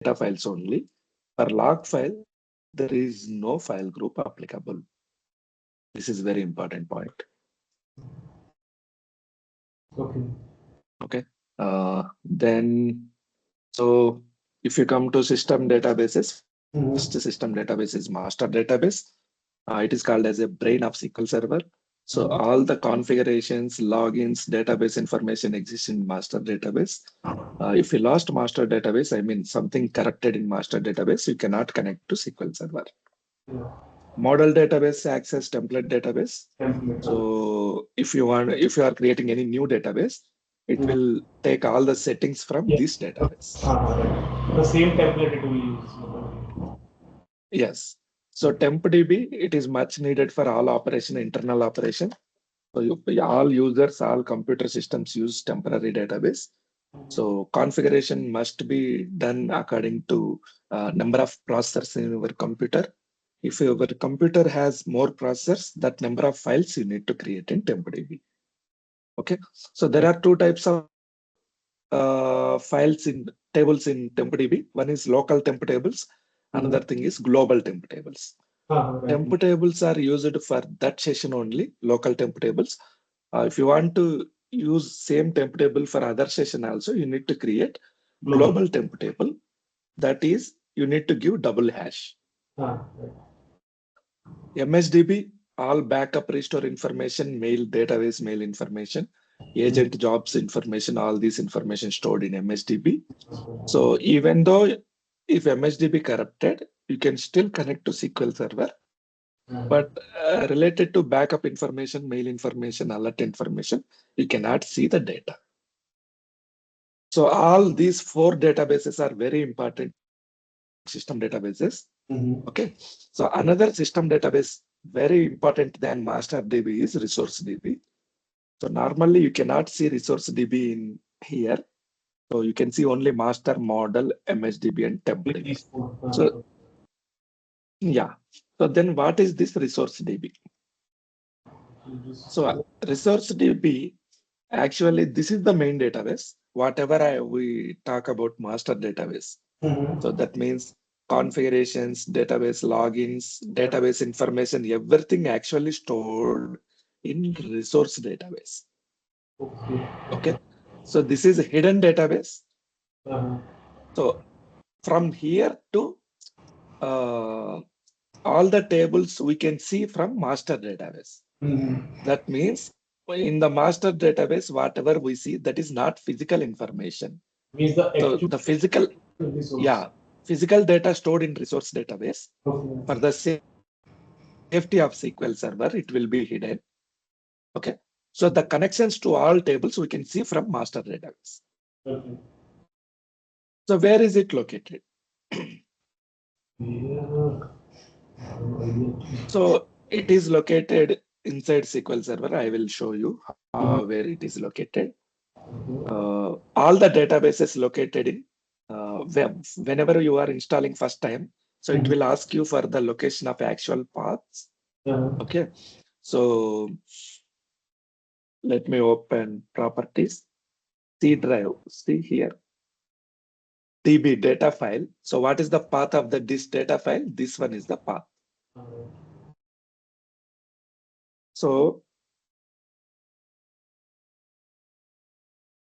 data files only. For log file, there is no file group applicable. This is very important point. Okay. Okay. Then, so if you come to system databases, first system database is master database. It is called as a brain of SQL Server. So all the configurations, logins, database information exists in master database. If you lost master database, I mean something corrupted in master database, you cannot connect to SQL Server. Yeah. Model database access template database. Template. So if you are creating any new database, it will take all the settings from this database. Right. The same template it will use. Yes. So TempDB, it is much needed for all operation, internal operation. So all users, all computer systems use temporary database. So configuration must be done according to number of processors in your computer. If your computer has more processors, that number of files you need to create in TempDB. Okay. So there are two types of files in tables in TempDB. One is local temp tables. Another thing is global temp tables. Temp tables are used for that session only, local temp tables. If you want to use same temp table for other session also, you need to create global temp table. That is, you need to give double hash. MSDB, all backup restore information, mail database, mail information, agent jobs information, all these information stored in MSDB. So even though if MSDB corrupted, you can still connect to SQL Server. But related to backup information, mail information, alert information, you cannot see the data. So all these four databases are very important system databases. Okay. So another system database very important than master DB is resource DB. So normally you cannot see resource DB in here. So you can see only master, model, MSDB, and TempDB. So yeah. So then what is this resource DB? So resource DB, actually this is the main database. Whatever we talk about master database. So that means configurations, database logins, database information, everything actually stored in resource database. Okay. So this is a hidden database. So from here to all the tables we can see from master database. That means in the master database, whatever we see, that is not physical information. So the physical, yeah, physical data stored in resource database. For the safety of SQL Server, it will be hidden. Okay. So the connections to all tables we can see from master database. So where is it located? So it is located inside SQL Server. I will show you where it is located. All the databases located in whenever you are installing first time. So it will ask you for the location of actual paths. Okay. So let me open properties. C drive. See here. DB data file. So what is the path of this data file? This one is the path. So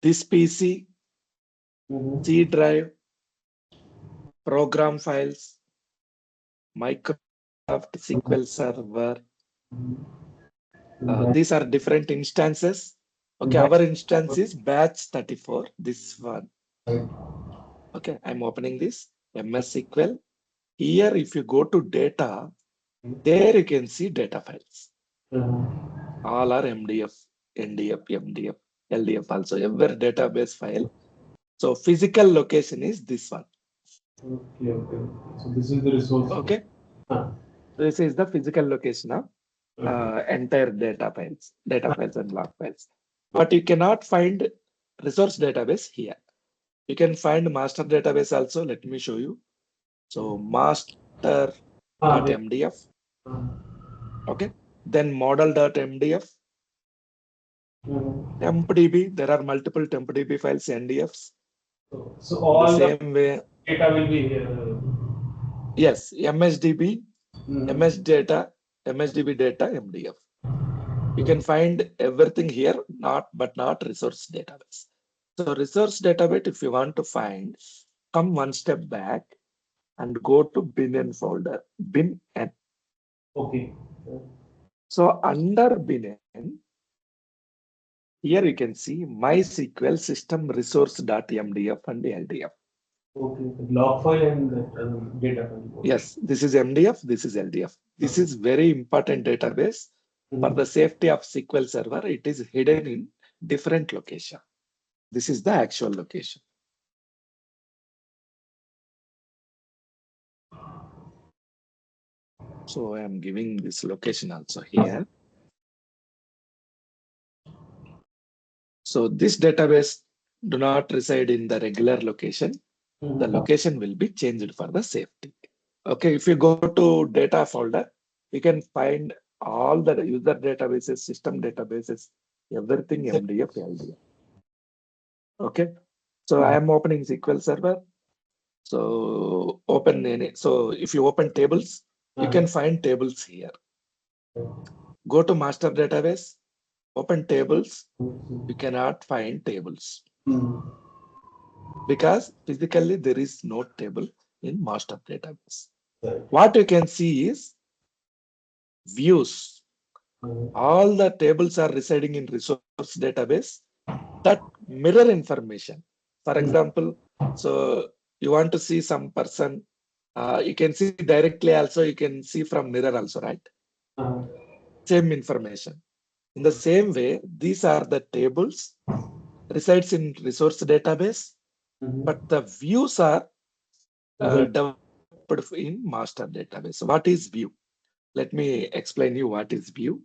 this PC, C drive, program files, Microsoft SQL Server. These are different instances. Okay, our instance is batch 34. This one. Okay, I'm opening this MS SQL. Here, if you go to data, there you can see data files. All are MDF, NDF, MDF, LDF also, every database file. So physical location is this one. Okay. So this is the resource. Okay. This is the physical location of entire data files and log files. But you cannot find resource database here. You can find master database also. Let me show you. So master.mdf. Okay. Then model.mdf. TempDB. There are multiple TempDB files, NDFs. So all the same way. data will be here. Yes, MSDB, Mm. MS data, MSDB data, MDF. You can find everything here, but not resource database. So resource database, if you want to find, come one step back and go to bin n folder, bin n. Okay. So under bin n, here you can see MySQL system resource.mdf and LDF. Okay. Log file and data file. Okay. Yes, this is MDF, this is LDF. This is very important database. For the safety of SQL Server, it is hidden in different location. This is the actual location. So I am giving this location also here. So this database do not reside in the regular location. The location will be changed for the safety. Okay, if you go to data folder, you can find all the user databases, system databases, everything MDF, LDF. Okay, so I am opening SQL Server. So open any. So if you open tables, you can find tables here. Go to master database, open tables. You cannot find tables because physically there is no table in master database. What you can see is views. All the tables are residing in resource database that mirror information. For example, so you want to see some person, you can see directly also, you can see from mirror also, right? Same information. In the same way, these are the tables resides in resource database, but the views are developed in master database. So what is view? Let me explain you what is view.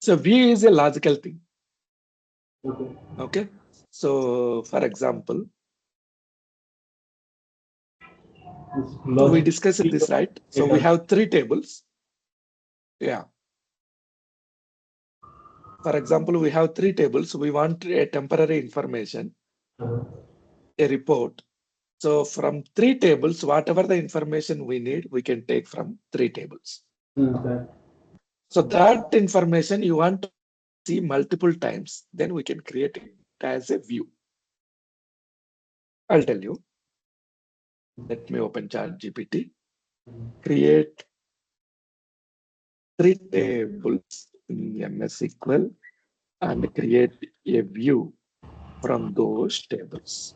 So view is a logical thing. Okay. So for example, we discussed this, right? So we have three tables. Yeah. For example, we have three tables. We want a temporary information, a report. So from three tables, whatever the information we need, we can take from three tables. So that information you want to see multiple times, then we can create it as a view. I'll tell you. Let me open ChatGPT. Create three tables in MS SQL and create a view from those tables.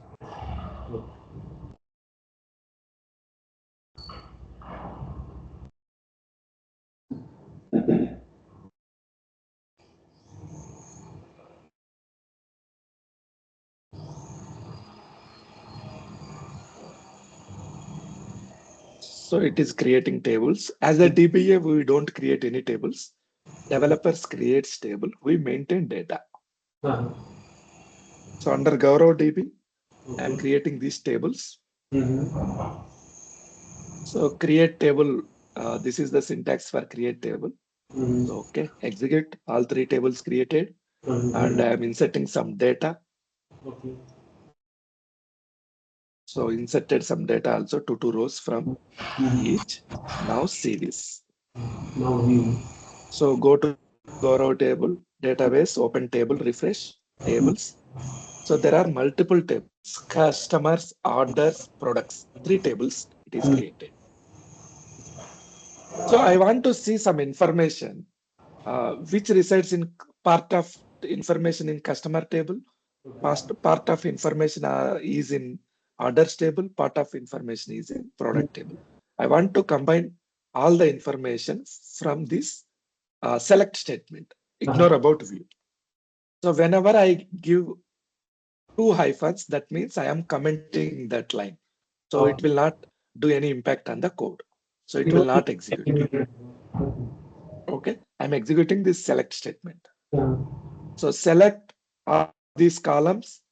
So it is creating tables. As a DBA, we don't create any tables. Developers creates table. We maintain data. So under Gaurav DB, I am creating these tables. So create table. This is the syntax for create table. So, okay, execute all three tables created, and I am inserting some data. So inserted some data also, two rows from each. Now see this. Now view. So go to Gaurav table, database, open table, refresh tables. So there are multiple tables, customers, orders, products, three tables it is created. So I want to see some information which resides in part of information in customer table, part of information is in orders table, part of information is in product table. I want to combine all the information from this select statement, ignore about view. So whenever I give two hyphens, that means I am commenting that line. So it will not do any impact on the code. So it will not execute. Okay, I'm executing this select statement. So select all these columns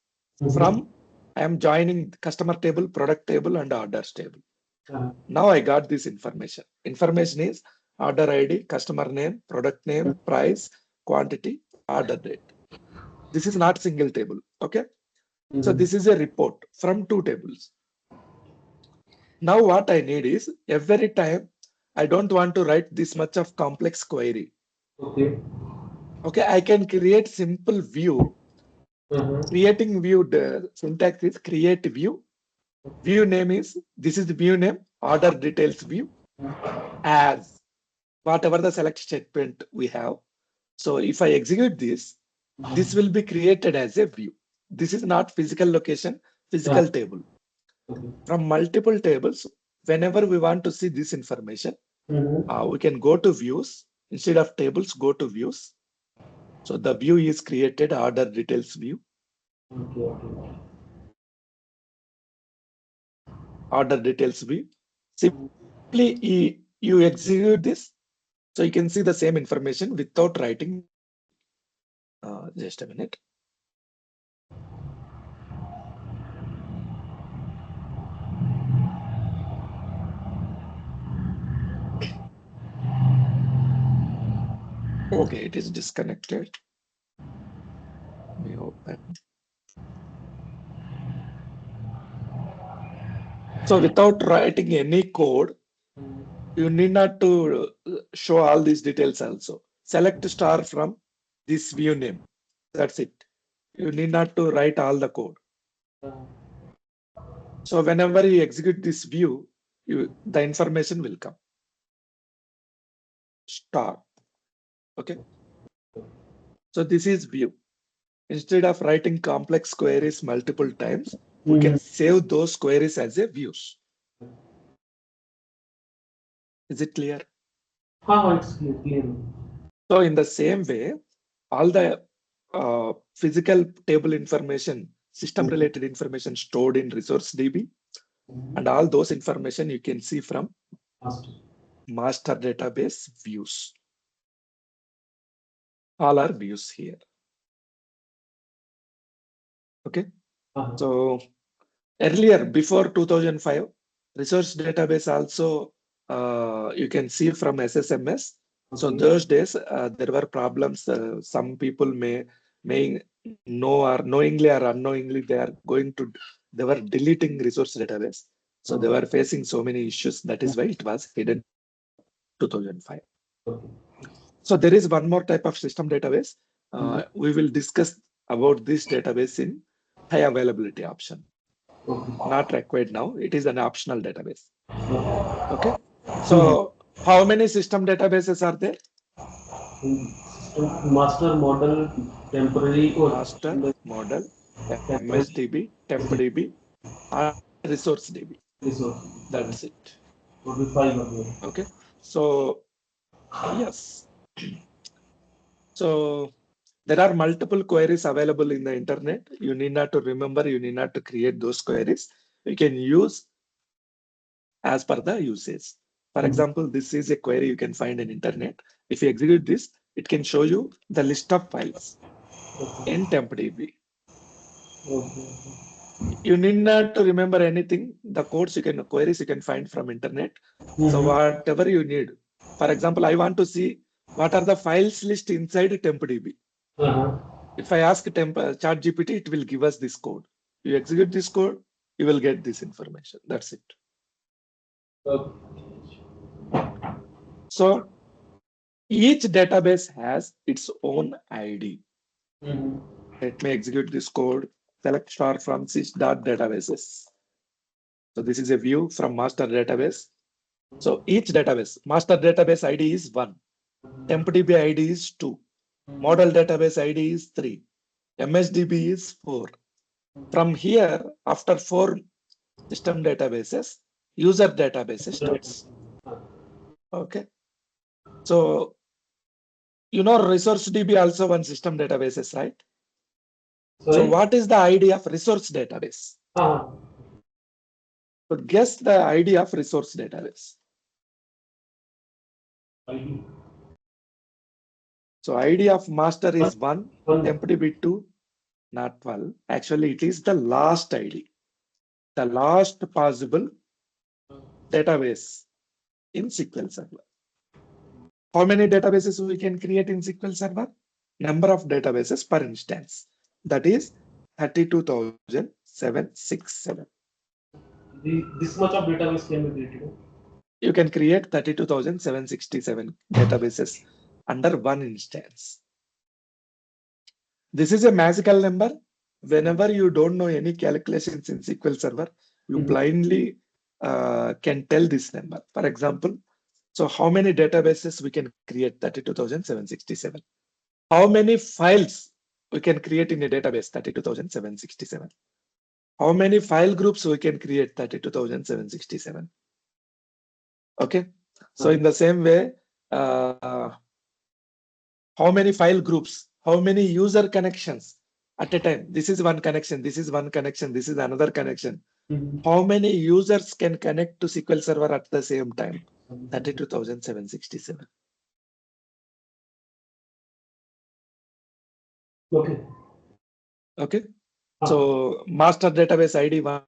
from, I am joining customer table, product table, and orders table. Now I got this information. Information is order ID, customer name, product name, price, quantity, order date. This is not single table. Okay. So this is a report from two tables. Now what I need is every time I don't want to write this much of complex query. Okay. Okay, I can create simple view. Creating view, the syntax is create view. View name is, this is the view name, order details view as whatever the select statement we have. So if I execute this, this will be created as a view. This is not physical location, physical table. Okay. From multiple tables, whenever we want to see this information, we can go to views. Instead of tables, go to views. So the view is created, order details view. Okay. Okay. Order details view. Simply you execute this, so you can see the same information without writing. Just a minute. Okay, it is disconnected. Let me open. So without writing any code, you need not to show all these details also. Select star from this view name. That's it. You need not to write all the code. So whenever you execute this view, the information will come. Star. Okay. So this is view. Instead of writing complex queries multiple times, we can save those queries as a views. Is it clear? It's clear. So in the same way, all the physical table information, system related information stored in resource DB, and all those information you can see from master database views. All are views here. Okay. So earlier, before 2005, resource database also you can see from SSMS. So those days there were problems. Some people may know or knowingly or unknowingly they were deleting resource database. So they were facing so many issues. That is why it was hidden 2005. So there is one more type of system database. We will discuss about this database in high availability option. Not required now. It is an optional database. Okay. So how many system databases are there? Master model, temporary Master model, MSDB, TempDB, and resource DB. That's it. Okay. So yes. So there are multiple queries available in the internet. You need not to remember. You need not to create those queries. You can use as per the usage. For example, this is a query you can find in internet. If you execute this, it can show you the list of files in TempDB. You need not to remember anything. The queries you can find from internet. So whatever you need. For example, I want to see what are the files list inside TempDB. If I ask ChatGPT, it will give us this code. You execute this code, you will get this information. That's it. So each database has its own ID. Let me execute this code. Select star from sys.databases. So this is a view from master database. So each database, master database ID is 1. TempDB ID is 2. Model database ID is 3. MSDB is 4. From here, after 4 system databases, user databases starts. Okay. So, you know, resource DB also one system databases, right? So what is the ID of resource database? So guess the ID of resource database. So ID of master is 1, TempDB 2, not 12. Actually, it is the last ID, the last possible database in SQL Server. How many databases we can create in SQL Server? Number of databases per instance. That is 32,767. This much of database can be created. You can create 32,767 databases under one instance. This is a magical number. Whenever you don't know any calculations in SQL Server, you blindly can tell this number. For example, so how many databases we can create? 32,767. How many files we can create in a database? 32,767. How many file groups we can create? 32,767. Okay. So in the same way, how many file groups, how many user connections at a time? This is one connection, this is one connection, this is another connection. How many users can connect to SQL Server at the same time? 32,767. Okay. Okay. So master database ID 1,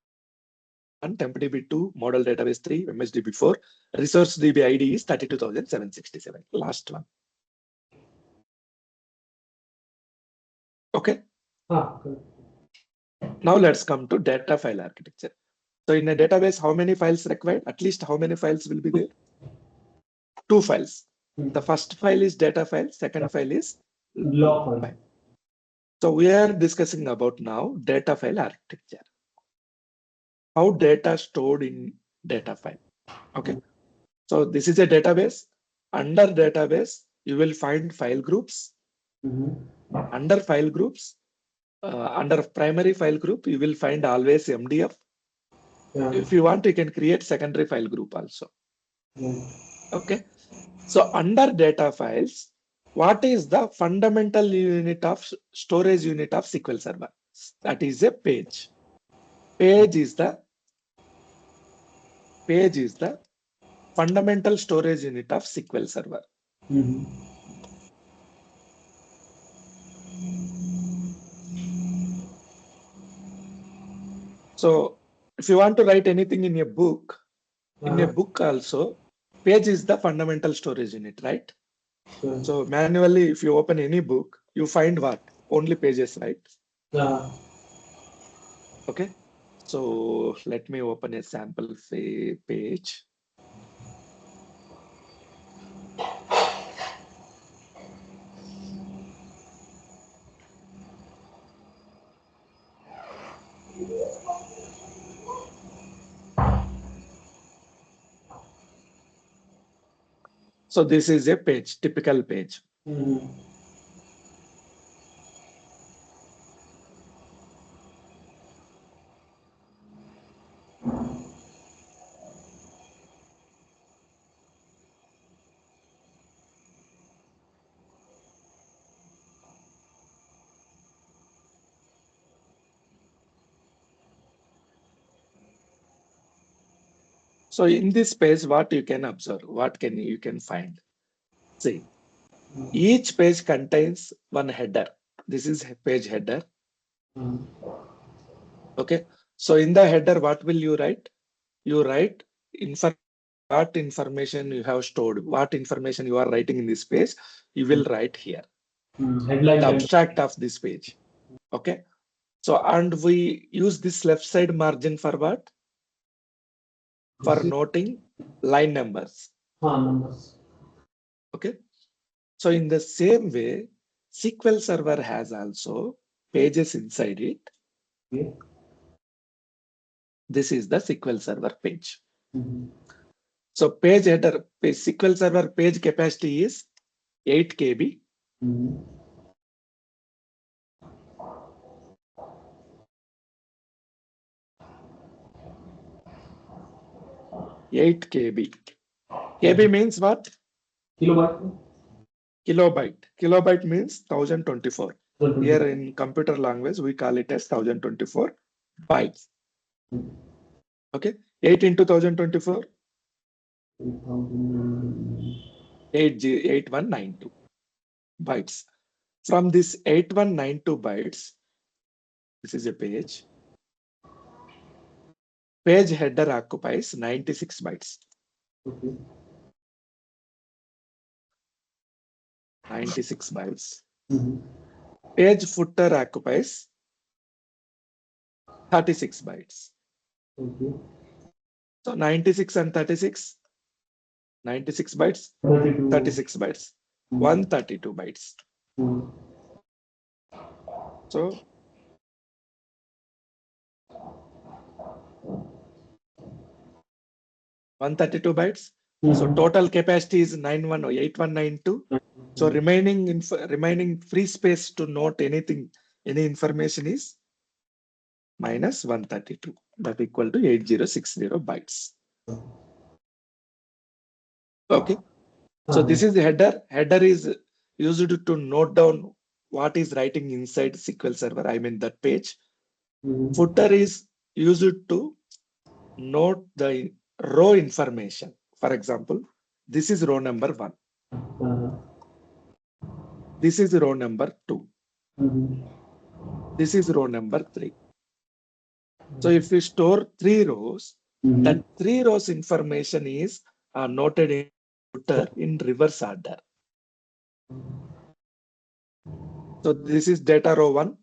temp DB 2, model database 3, MSDB 4, resource DB ID is 32,767. Last one. Okay. Now let's come to data file architecture. So in a database, how many files required? At least how many files will be there? 2 files. The first file is data file, second file is log file. So we are discussing about now data file architecture. How data stored in data file. Okay. So this is a database. Under database, you will find file groups. Under file groups, under primary file group, you will find always MDF. If you want, you can create secondary file group also. Okay. So under data files, what is the fundamental unit of storage unit of SQL Server? That is a page. Page is the fundamental storage unit of SQL Server. So if you want to write anything in a book, also, page is the fundamental storage unit, right? So manually, if you open any book, you find what? Only pages, right? Okay. So let me open a sample page. So this is a page, typical page. So in this page, what you can observe, what you can find? See, each page contains one header. This is page header. Okay. So in the header, what will you write? You write what information you have stored, what information you are writing in this page, you will write here. Headline. The abstract of this page. Okay. So, and we use this left side margin for what? For noting line numbers. Okay. So in the same way, SQL Server has also pages inside it. This is the SQL Server page. So page header, SQL Server page capacity is 8 KB. 8 KB. KB means what? Kilobyte. Kilobyte means 1024. Here in computer language, we call it as 1024 bytes. Okay. 8 into 1024. 8192 bytes. From this 8192 bytes, this is a page. Page header occupies 96 bytes. 96 bytes. Page footer occupies 36 bytes. So 96 and 36, 96 bytes, 32. 36 bytes, 132 bytes. So 132 bytes. So total capacity is 8192. So remaining free space to note anything, any information is minus 132. That equal to 8060 bytes. Okay. So this is the header. Header is used to note down what is writing inside SQL Server. I mean that page. Footer is used to note the row information. For example, this is row number 1. This is row number 2. This is row number 3. So if we store 3 rows, that 3 rows information is noted in footer in reverse order. So this is data row 1.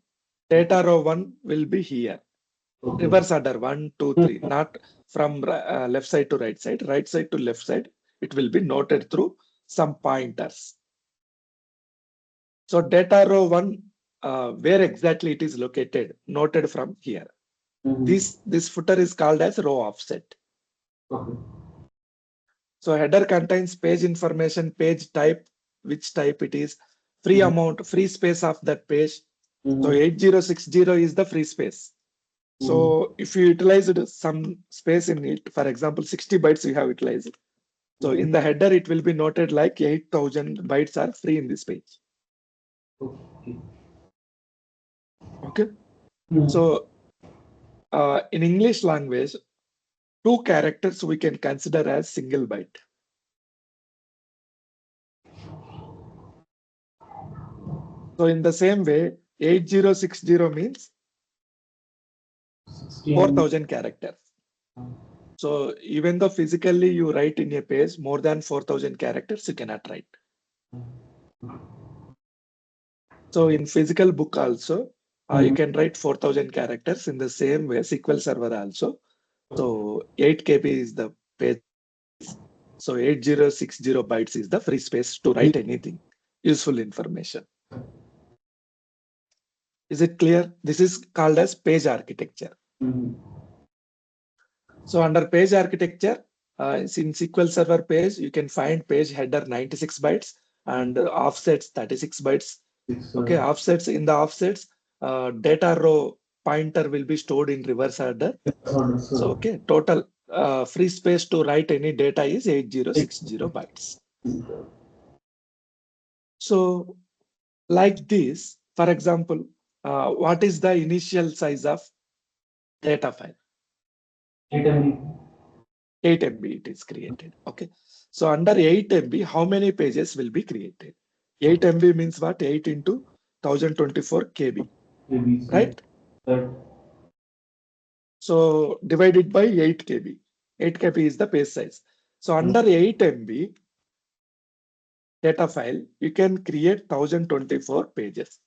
Data row 1 will be here. Reverse order 1, 2, 3, not from left side to right side to left side. It will be noted through some pointers. So data row 1, where exactly it is located, noted from here. This footer is called as row offset. So header contains page information, page type, which type it is, free amount, free space of that page. So 8060 is the free space. So if you utilized some space in it, for example, 60 bytes you have utilized. So in the header, it will be noted like 8000 bytes are free in this page. Okay. So in English language, 2 characters we can consider as single byte. So in the same way, 8060 means 4000 characters. So even though physically you write in a page more than 4000 characters, you cannot write. So in physical book also, you can write 4000 characters in the same way, SQL Server also. So 8 KB is the page. So 8060 bytes is the free space to write anything, useful information. Is it clear? This is called as page architecture. So under page architecture, in SQL Server page, you can find page header 96 bytes and offsets 36 bytes. Okay, offsets, in the offsets, data row pointer will be stored in reverse order. So okay, total free space to write any data is 8060 bytes. So like this, for example, what is the initial size of data file? 8 MB. 8 MB it is created. Okay. So under 8 MB, how many pages will be created? 8 MB means what? 8 into 1024 KB, right? So divided by 8 KB. 8 KB is the page size. So under 8 MB data file, you can create 1024 pages.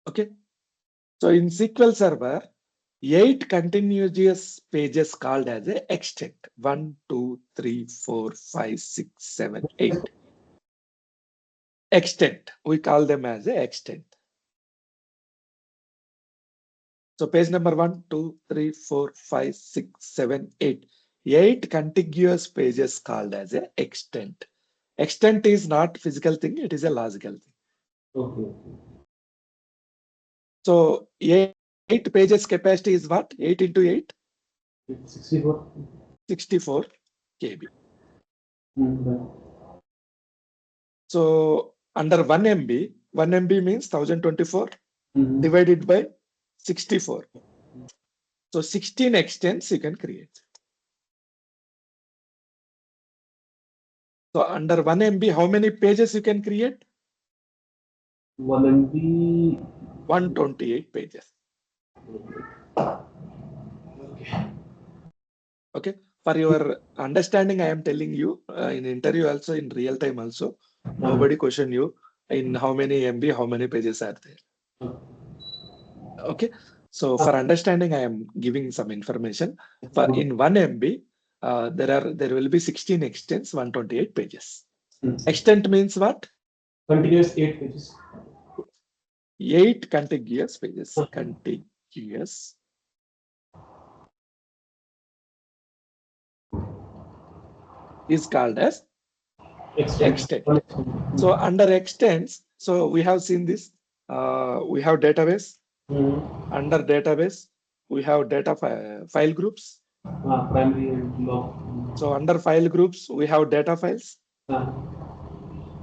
Okay. So in SQL Server, 8 continuous pages called as a extent. 1, 2, 3, 4, 5, 6, 7, 8. Extent. We call them as a extent. So page number 1, 2, 3, 4, 5, 6, 7, 8. 8 contiguous pages called as a extent. Extent is not physical thing, it is a logical thing. Okay. So 8 pages capacity is what? 8 into 8? 64. 64 KB. So under 1 MB, 1 MB means 1024 divided by 64. So 16 extents you can create. So under 1 MB, how many pages you can create? 1 MB. 128 pages. Okay. For your understanding, I am telling you in interview also, in real time also, nobody question you in how many MB, how many pages are there. Okay. So for understanding, I am giving some information. For in 1 MB, there will be 16 extents, 128 pages. Extent means what? Continuous 8 pages. 8 contiguous pages. Contiguous. Is called as extent. So under extents, so we have seen this. We have database. Under database, we have data file groups. Primary and log. So under file groups, we have data files.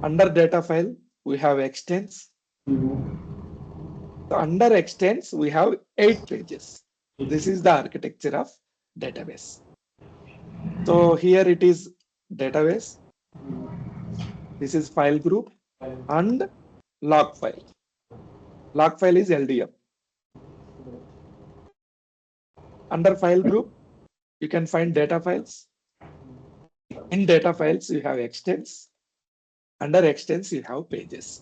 Under data file, we have extents. So under extents, we have 8 pages. This is the architecture of database. So here it is database. This is file group and log file. Log file is LDM. Under file group, you can find data files. In data files, you have extents. Under extents, you have pages.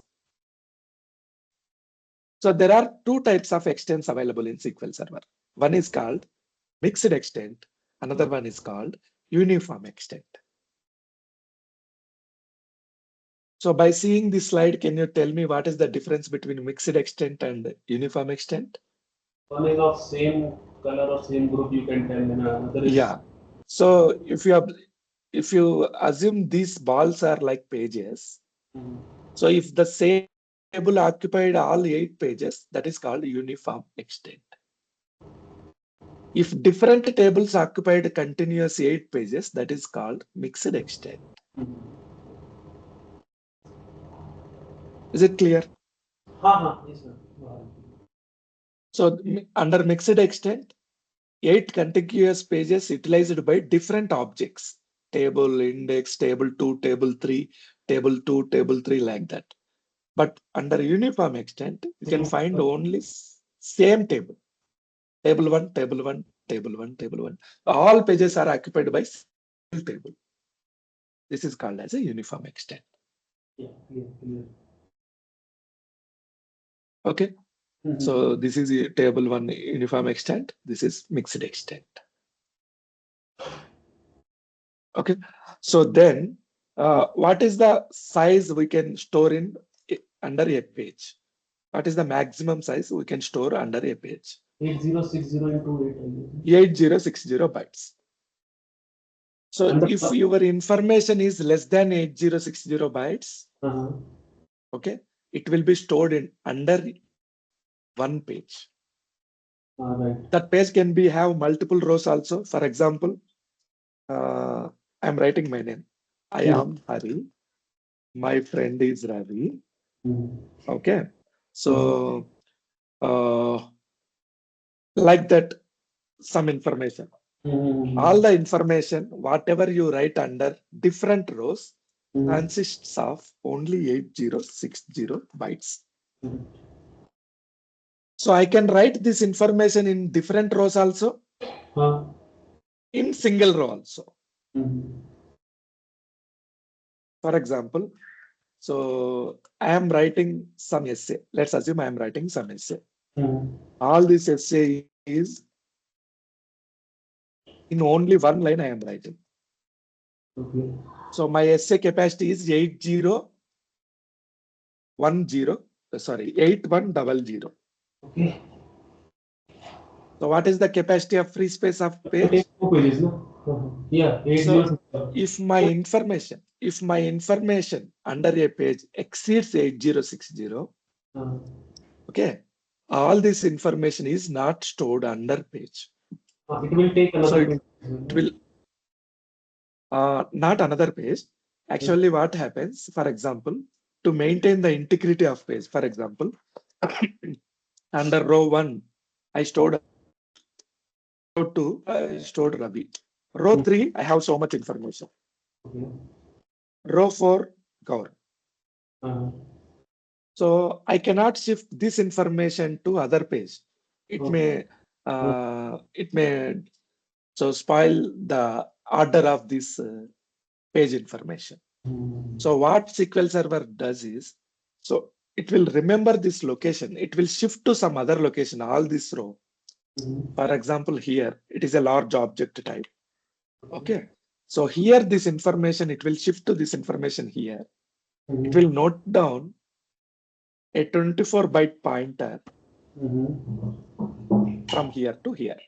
So there are 2 types of extents available in SQL Server. One is called mixed extent. Another one is called uniform extent. So by seeing this slide, can you tell me what is the difference between mixed extent and uniform extent? One is of same color or same group, you can tell, and another is. Yeah. So if you assume these balls are like pages, so if the same table occupied all 8 pages, that is called uniform extent. If different tables occupied continuous 8 pages, that is called mixed extent. Is it clear? Yes, sir. So under mixed extent, 8 contiguous pages utilized by different objects. Table, index, table 2, table 3, table 2, table 3, like that. But under uniform extent, you can find only same table. Table 1, table 1, table 1, table 1. All pages are occupied by single table. This is called as a uniform extent. Yeah. Okay. So this is a table 1 uniform extent. This is mixed extent. Okay. So then what is the size we can store in under a page? What is the maximum size we can store under a page? 8060 into 8. 8060 bytes. So if your information is less than 8060 bytes, okay, it will be stored in under one page. Right. That page can be have multiple rows also. For example, I'm writing my name. I am Hari. My friend is Ravi. Okay. So like that, some information. All the information, whatever you write under different rows, consists of only 8060 bytes. So I can write this information in different rows also, in single row also. For example, so I am writing some essay. Let's assume I am writing some essay. All this essay is in only one line I am writing. So my essay capacity is 8100. Okay. So what is the capacity of free space of page? 2 pages, no? Yeah. 8060. So if my information under a page exceeds 8060, okay, all this information is not stored under page. It will take another. So it will not another page. Actually, what happens, for example, to maintain the integrity of page, for example, under row 1, I stored row 2, I stored Ravi. Row 3, I have so much information. Row 4, Gaur. So I cannot shift this information to other page. It may so spoil the order of this page information. So what SQL Server does is, so it will remember this location. It will shift to some other location, all this row. For example, here it is a large object type. Okay. So here this information, it will shift to this information here. It will note down a 24-byte pointer from here to here.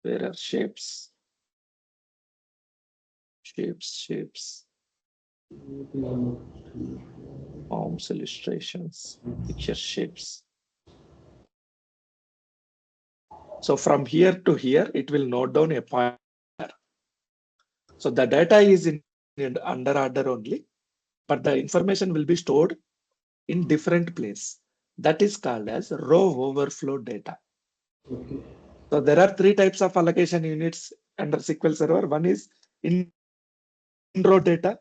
Where are shapes? Shapes, forms, illustrations, picture shapes. So from here to here, it will note down a pointer. So the data is in under order only, but the information will be stored in different place. That is called as row overflow data. Okay. So there are three types of allocation units under SQL Server. One is in row data,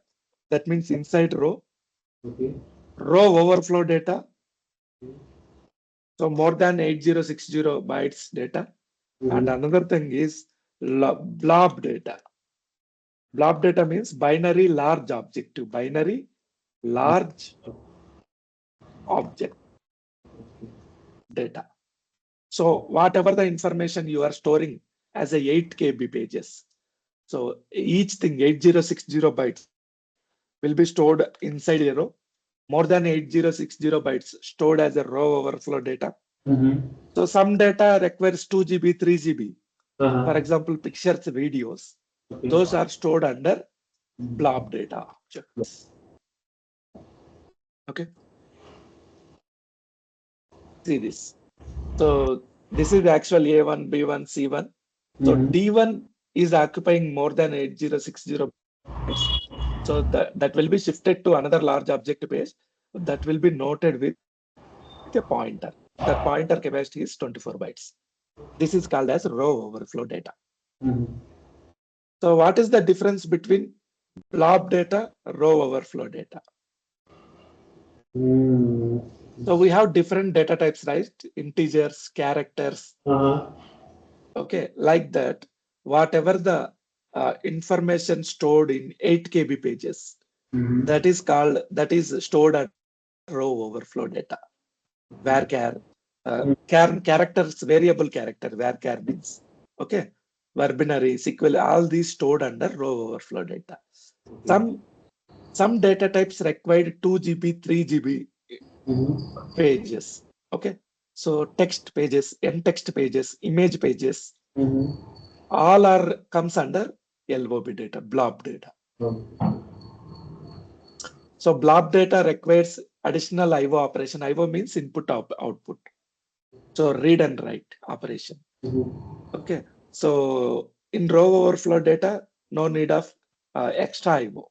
that means inside row. Okay. Row overflow data, so more than 8060 bytes data. And another thing is blob data. Blob data means binary large object, binary large object data. So whatever the information you are storing as a 8 KB pages. So each thing 8060 bytes will be stored inside a row. More than 8060 bytes stored as a row overflow data. So some data requires 2 GB, 3 GB. For example, pictures, videos, those are stored under blob data objects. Okay. See this. So this is actually A1, B1, C1. So D1 is occupying more than 8060 bytes. So that will be shifted to another large object page that will be noted with a pointer. That pointer capacity is 24 bytes. This is called as row overflow data. So what is the difference between blob data, row overflow data? So we have different data types, right? Integers, characters. Okay, like that. Whatever the information stored in 8 KB pages, that is stored at row overflow data. Varchar, characters, variable character, varchar means. Okay, verbinary, SQL, all these stored under row overflow data. Some data types required 2 GB, 3 GB pages. Okay, so text pages, text pages, image pages, all are comes under LOB data, blob data. So blob data requires additional IO operation. IO means input output. So read and write operation. Okay, so in row overflow data, no need of extra IO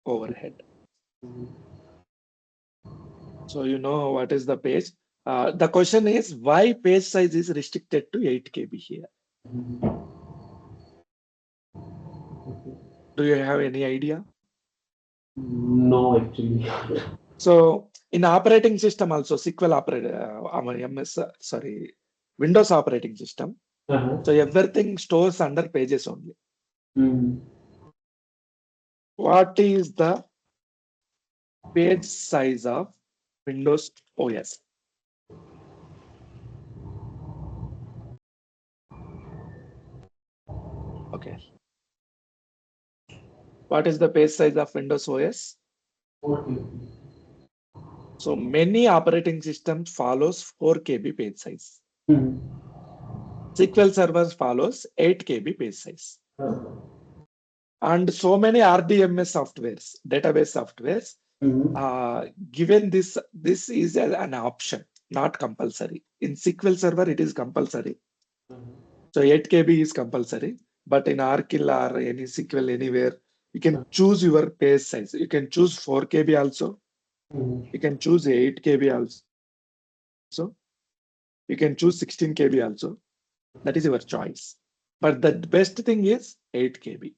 overhead. So you know what is the page. The question is why page size is restricted to 8 KB here. Do you have any idea? No, actually. So in operating system also SQL Windows operating system. So everything stores under pages only. What is the page size of Windows OS? Okay. What is the page size of Windows OS? So many operating systems follows 4 KB page size. SQL servers follows 8 KB page size. And so many RDMS softwares, database softwares, given this is an option, not compulsory. In SQL Server, it is compulsory. So 8 KB is compulsory, but in Arkill or any SQL anywhere, you can choose your page size. You can choose 4 KB also. You can choose 8 KB also. You can choose 16 KB also. That is your choice. But the best thing is 8 KB.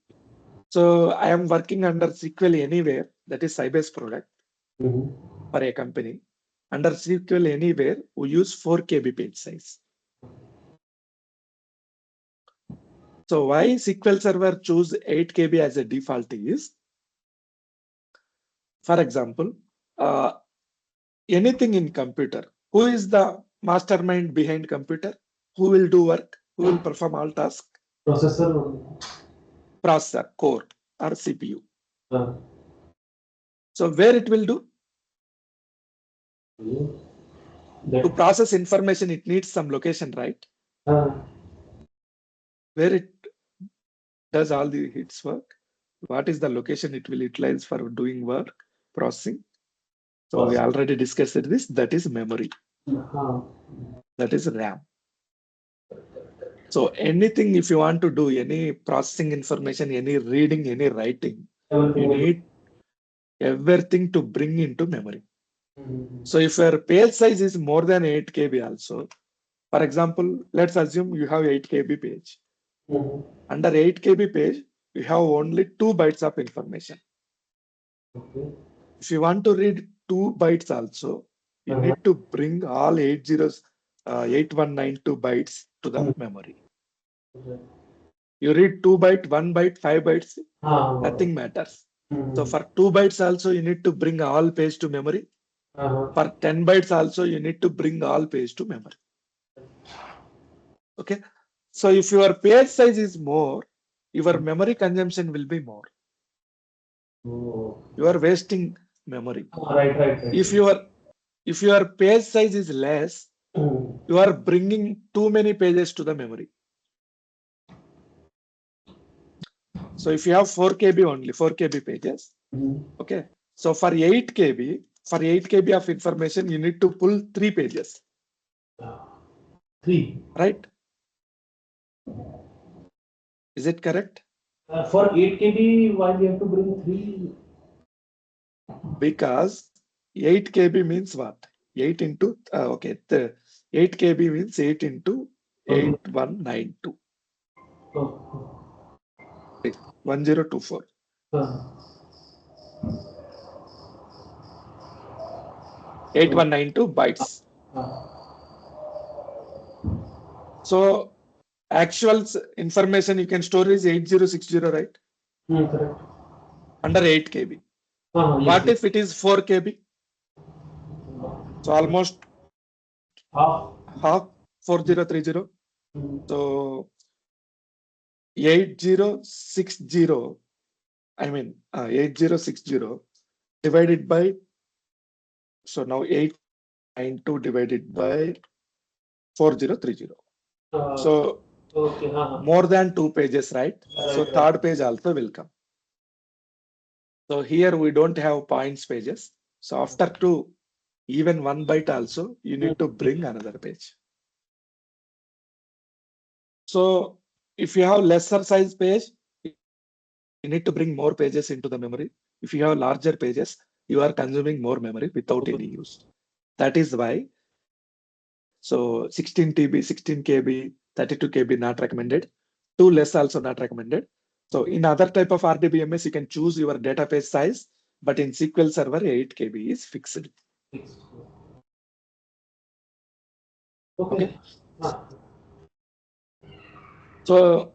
So I am working under SQL Anywhere, that is Sybase product for a company. Under SQL Anywhere, we use 4 KB page size. So why SQL Server choose 8 KB as a default is, for example, anything in computer. Who is the mastermind behind computer? Who will do work? Who will perform all tasks? Processor only. Processor, core, or CPU. Uh, So where it will do? To that, process information, it needs some location, right? Where it does all its work. What is the location it will utilize for doing work, processing? So we already discussed this. That is memory. That is RAM. So anything, if you want to do any processing information, any reading, any writing, you need everything to bring into memory. So if your page size is more than 8 KB also, for example, let's assume you have 8 KB page. Under 8 KB page, you have only 2 bytes of information. If you want to read 2 bytes also, you need to bring all 8192 bytes to the memory. You read 2 byte, 1 byte, 5 bytes, nothing matters. So for 2 bytes also, you need to bring all page to memory. For 10 bytes also, you need to bring all page to memory. Okay. So if your page size is more, your memory consumption will be more. You are wasting memory. Right. If your page size is less, you are bringing too many pages to the memory. So if you have 4 KB only, 4 KB pages, okay. So for 8 KB of information, you need to pull 3 pages. 3. Right? Is it correct? For 8 KB, why we have to bring 3? Because 8 KB means what? 8 into, okay, the 8 KB means 8 into 8192. 1024. 8192 bytes. So actual information you can store is 8060, right? Correct. Under 8 KB. What if it is 4 KB? So almost half 4030. So 8060, 8060 divided by, so now 892 divided by 4030. So more than 2 pages, right? So third page also will come. So here we don't have points pages. So after 2, even 1 byte also, you need to bring another page. So if you have lesser size page, you need to bring more pages into the memory. If you have larger pages, you are consuming more memory without any use. That is why, so 16 TB, 16 KB, 32 KB not recommended. 2 less also not recommended. So in other type of RDBMS, you can choose your database size, but in SQL Server, 8 KB is fixed. Okay. So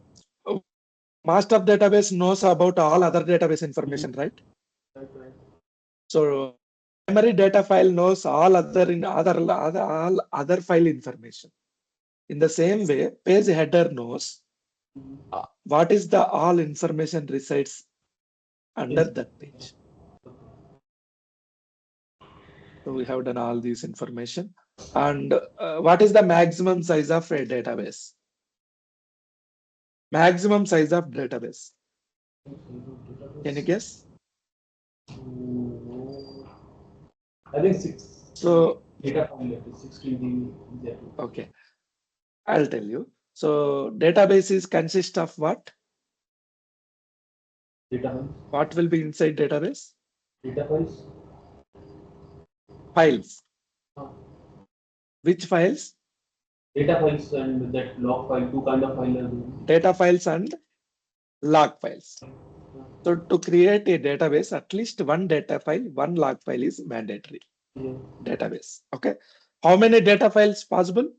master database knows about all other database information, right? So primary data file knows all other file information. In the same way, page header knows what is the all information resides under that page. So we have done all these information. And what is the maximum size of a database? Maximum size of database. Can you guess? I think 6. So Data file 16 GB. okay, I'll tell you. So databases consist of what? Data files. What will be inside database? Data files. Files. Which files? Data files and that log file, 2 kind of files. Data files and log files. So to create a database, at least one data file, one log file is mandatory. Database. Okay. How many data files possible?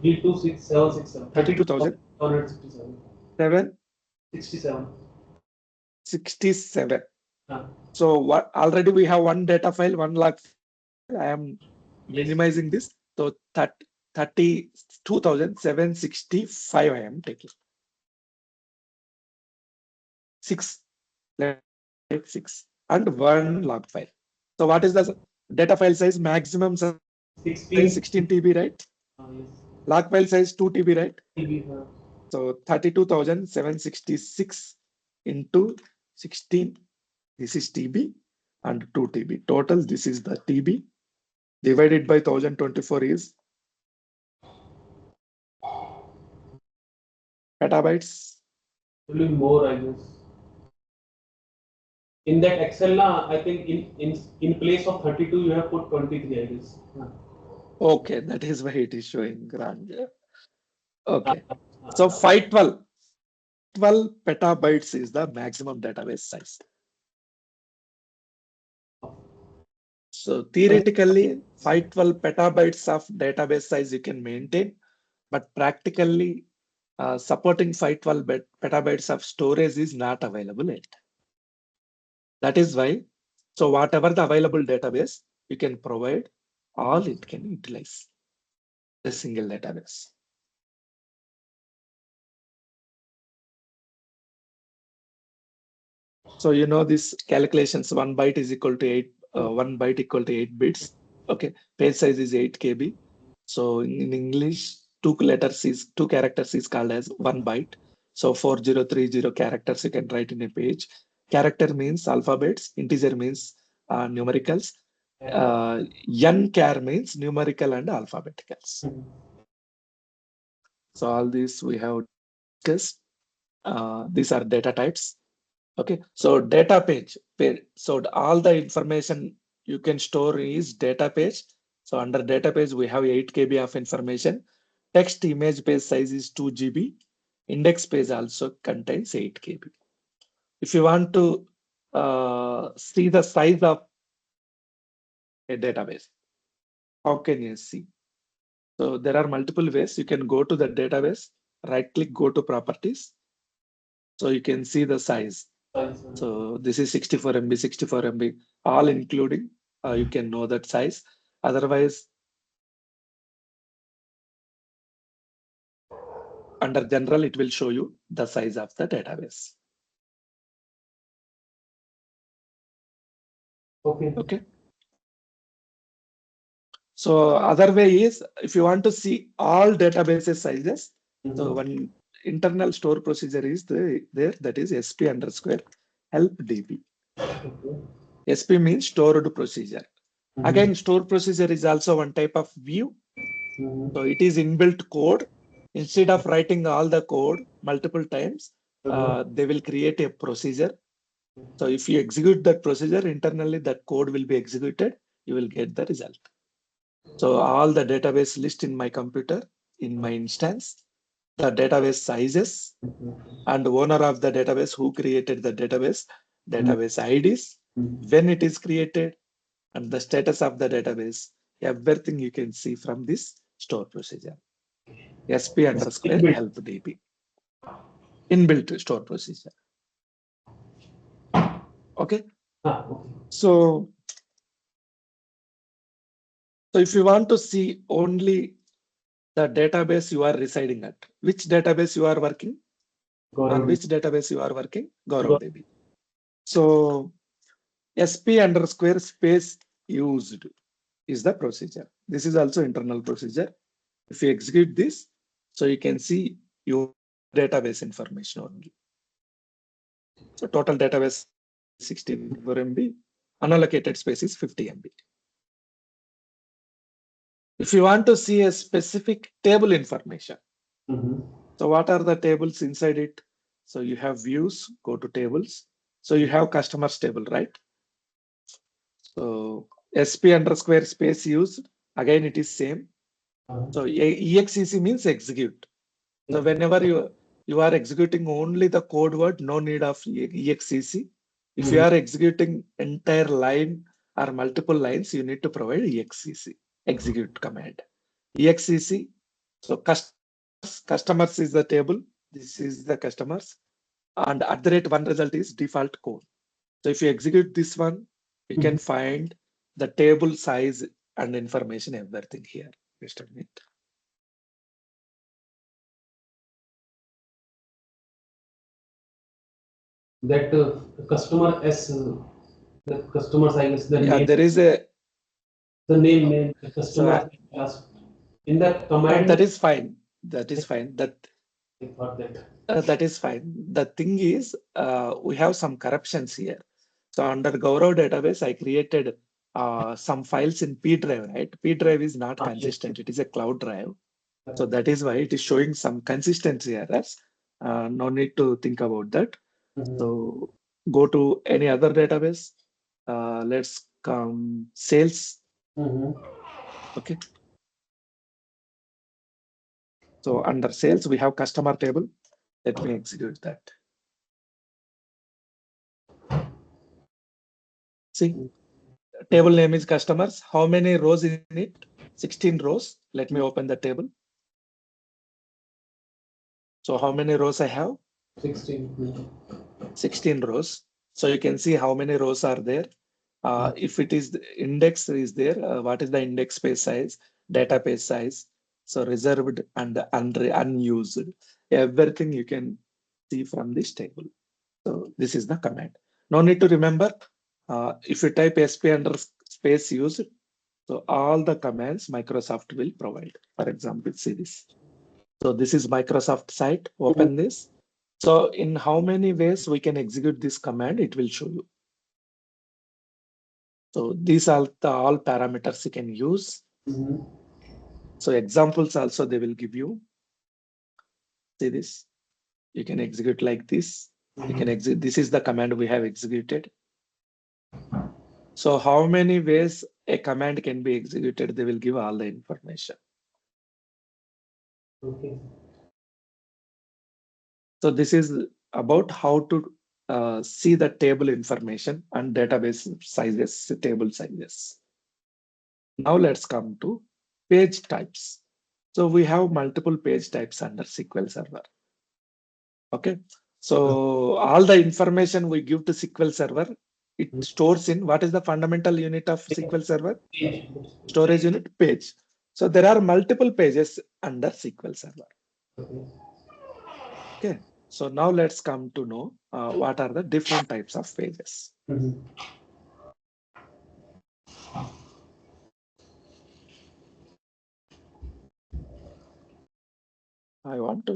32,000. 67. So what already we have one data file, one log I am minimizing this. So 32,765 I am taking. 6, let's take 6 and 1 log file. So what is the data file size? Maximum size 16 TB, right? Yes. Log file size 2 TB, right? TB, So 32,766 into 16. This is TB and 2 TB. Total, this is the TB. Divided by 1024 is petabytes. Probably more, I guess. In that Excel, I think in place of 32, you have put 23, I guess. Okay, that is why it is showing grand. Okay. Uh, So 512 petabytes is the maximum database size. So theoretically, 512 petabytes of database size you can maintain, but practically supporting 512 petabytes of storage is not available yet. That is why, so whatever the available database you can provide, all it can utilize a single database. So you know this calculations, 1 byte is equal to 8, 1 byte equal to 8 bits. Okay, page size is 8 KB. So in English, two characters is called as 1 byte. So 4030 characters you can write in a page. Character means alphabets, integer means numericals. N-char means numerical and alphabeticals. So all these we have discussed. These are data types. Okay, so data page. So all the information you can store is data page. So under data page, we have 8 KB of information. Text image page size is 2 GB. Index page also contains 8 KB. If you want to see the size of a database, how can you see? So there are multiple ways. You can go to the database, right click, go to properties. So you can see the size. So this is 64 MB, 64 MB, all including, you can know that size. Otherwise, under general, it will show you the size of the database. Okay. So other way is, if you want to see all databases sizes, so one internal store procedure is there, that is SP_help DB. SP means stored procedure. Again, store procedure is also one type of view. So it is inbuilt code. Instead of writing all the code multiple times, they will create a procedure. So if you execute that procedure, internally that code will be executed, you will get the result. So all the database list in my computer, in my instance, the database sizes, and the owner of the database, who created the database IDs, when it is created, and the status of the database, everything you can see from this store procedure. SP_help DB. Inbuilt store procedure. Okay. So if you want to see only the database you are residing at, which database you are working, on which database you are working, GoRoWDB. So SP_space used is the procedure. This is also internal procedure. If you execute this, so you can see your database information only. So total database 64 MB, unallocated space is 50 MB. If you want to see a specific table information, so what are the tables inside it? So you have views, go to tables. So you have customers table, right? So SP_space used, again it is same. So EXEC means execute. So whenever you are executing only the code word, no need of EXEC. If you are executing entire line or multiple lines, you need to provide EXEC, execute command. EXEC, so customers is the table. This is the customers. And @1 result is default code. So if you execute this one, you can find the table size and information, everything here. Just a minute. That customer S, the customers, I guess the Yeah, name, there is a the name, the so customer class. In the command, that is fine. That is fine. I thought that. That is fine. The thing is, we have some corruptions here. So under Gaurav database, I created some files in P drive, right? P drive is not Yes. consistent. It is a cloud drive. So that is why it is showing some consistency errors. No need to think about that. So go to any other database. Let's come sales. Okay. So under sales, we have customer table. Let me execute that. See, table name is customers. How many rows in it? 16 rows. Let me open the table. So how many rows I have? 16. 16 rows. So you can see how many rows are there. If it is the index is there, what is the index space size, database size? So reserved and unused. Everything you can see from this table. So this is the command. No need to remember. If you type sp under space used, so all the commands Microsoft will provide. For example, see this. So this is Microsoft site. Open this. So in how many ways we can execute this command, it will show you. So these are the all parameters you can use. So examples also they will give you. See this. You can execute like this. You can execute. This is the command we have executed. So how many ways a command can be executed, they will give all the information. Okay. So this is about how to see the table information and database sizes, table sizes. Now let's come to page types. So we have multiple page types under SQL Server. Okay. So all the information we give to SQL Server, it stores in what is the fundamental unit of SQL Server? Page. Storage unit, page. So there are multiple pages under SQL Server. Okay. So now let's come to know what are the different types of pages. I want to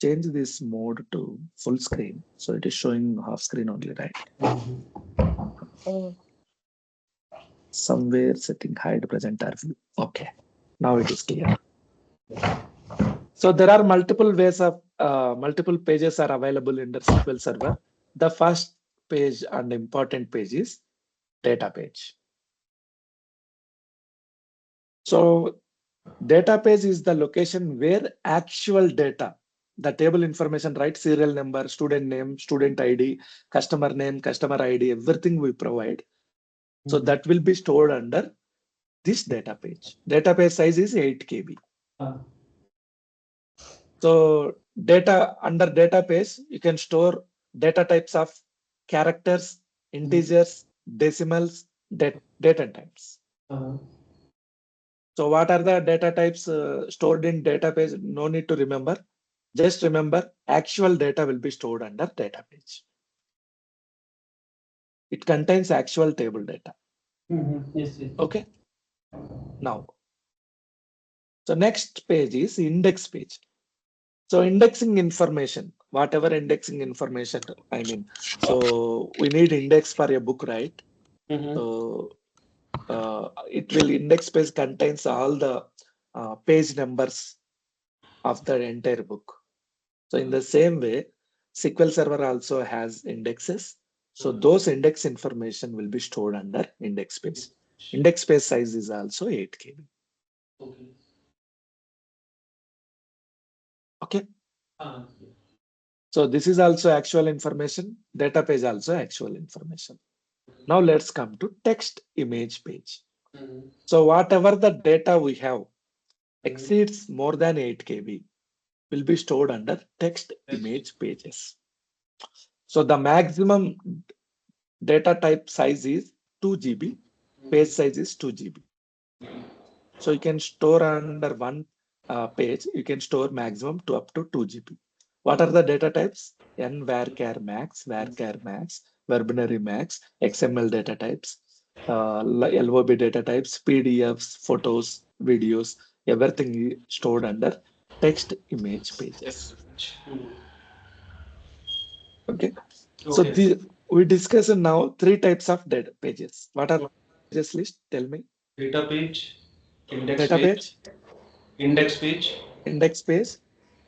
change this mode to full screen. So it is showing half screen only, right? Somewhere setting hide presenter view. Okay. Now it is clear. So there are multiple ways of multiple pages are available in the SQL Server. The first page and important page is data page. So data page is the location where actual data, the table information, right? Serial number, student name, student ID, customer name, customer ID, everything we provide. So that will be stored under this data page. Data page size is 8 KB. So data under database, you can store data types of characters, integers, decimals, data types. So what are the data types stored in database? No need to remember. Just remember actual data will be stored under database. It contains actual table data. Yes, yes. Okay. Now, so next page is index page. So indexing information, whatever indexing information, I mean, so we need index for a book, right? So it will index page contains all the page numbers of the entire book. So in the same way, SQL Server also has indexes. So those index information will be stored under index page. Index page size is also 8 KB. Okay. So this is also actual information. Data page also actual information. Now let's come to text image page. So whatever the data we have exceeds more than 8 KB will be stored under text image pages. So the maximum data type size is 2 GB. page size is 2 GB. So you can store under one page, you can store maximum to up to 2 GB. What are the data types? N varchar max, verbinary max, XML data types, LOB data types, PDFs, photos, videos, everything is stored under text image pages. Okay. So we discuss now 3 types of data pages. What are pages list? Tell me. Data page, index Data page, page, index page, index page,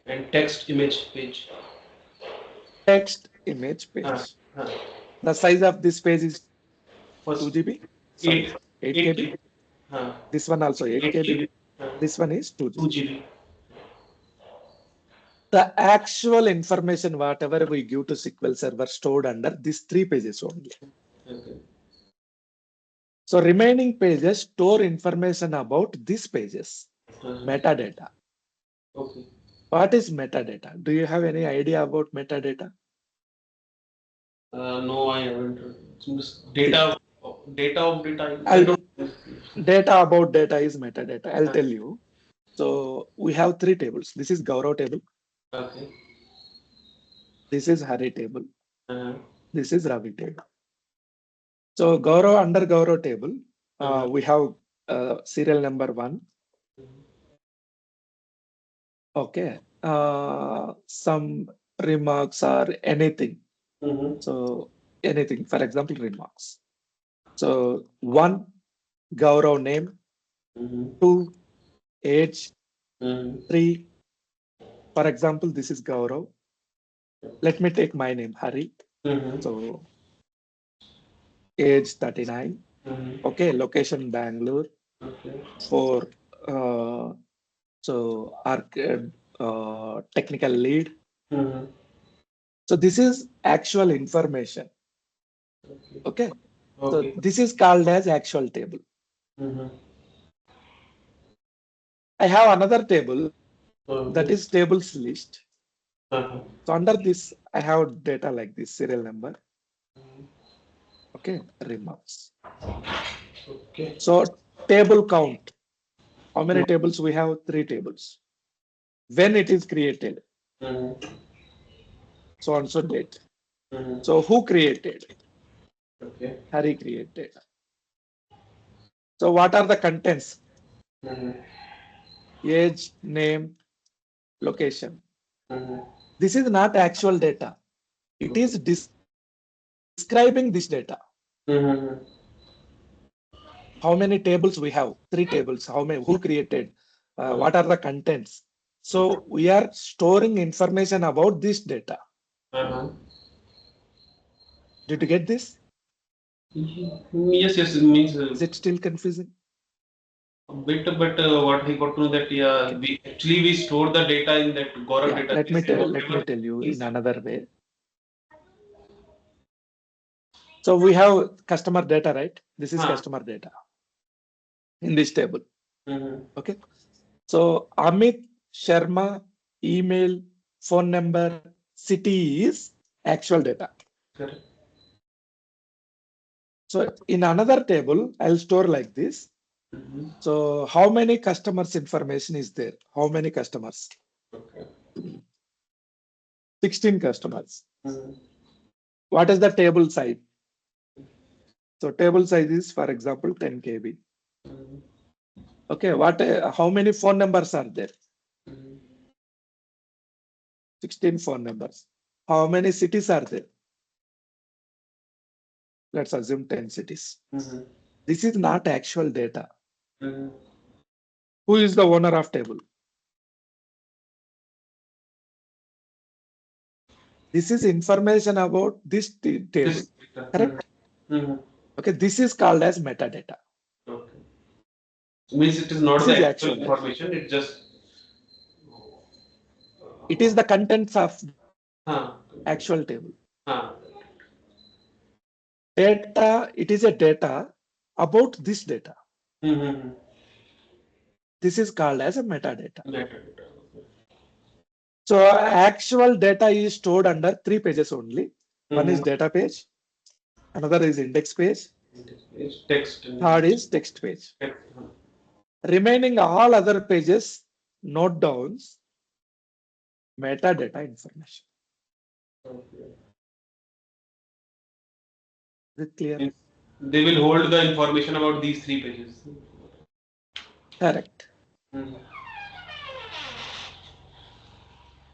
and text image page. text image Uh, page. uh, The size of this page is 2 First, GB. Sorry, 8, 8 8 KB. GB. Uh, This one also 8 8 KB. GB. Uh, This one is 2 2 GB. GB. The actual information, whatever we give to SQL Server, stored under these 3 pages only. Okay. So remaining pages store information about these pages, metadata. Okay. What is metadata? Do you have any idea about metadata? No, I haven't. Data, data of data. I I'll, don't. data about data is metadata. I'll tell you. So we have 3 tables. This is Gaurav table. Okay. This is Hari table. Uh, This is Ravi table. So Gaurav, under Gaurav table, we have serial number 1. Okay. Some remarks or anything. So anything, for example, remarks. So 1, Gaurav name, 2, age, 3. For example, this is Gaurav. Let me take my name, Hari. So age 39. Okay, location Bangalore. Okay. 4. So technical lead. So this is actual information. Okay. So Okay. this is called as actual table. Mhm. I have another table that Okay. is tables list. Uh-huh. So under this, I have data like this serial number. Okay, remarks. Okay. So table count. How many tables we have? 3 tables. When it is created, so on so date. So who created? Okay. Hari created. So what are the contents? Age, name, location. This is not actual data. It is describing this data. How many tables we have? 3 tables. How many? Who created? What are the contents? So we are storing information about this data. Did you get this? Yes, yes, it means Is it still confusing? a bit, but what I got to know that Okay. we store the data in that Gaurav Yeah. Let me database. tell you in another way. So we have customer data, right? This is customer data in this table. Okay. So Amit Sharma email, phone number, city is actual data. Correct. So in another table, I'll store like this. So how many customers information is there? How many customers? Okay. 16 customers. What is the table size? So table size is, for example, 10 KB. Okay, how many phone numbers are there? 16 phone numbers. How many cities are there? Let's assume 10 cities. This is not actual data. Who is the owner of table? This is information about this table. Correct? Okay, this is called as metadata. Okay. Means it is not This the is actual actual data. information, it just It is the contents of uh, actual table. uh, Data, it is a data about this data. This is called as a metadata. metadata. So actual data is stored under 3 pages only. One is data page, another is index page, It's text. Third is text page. Text. Remaining all other pages, note downs, metadata information. Okay. Is it clear? They will hold the information about these 3 pages. Correct. Mhm.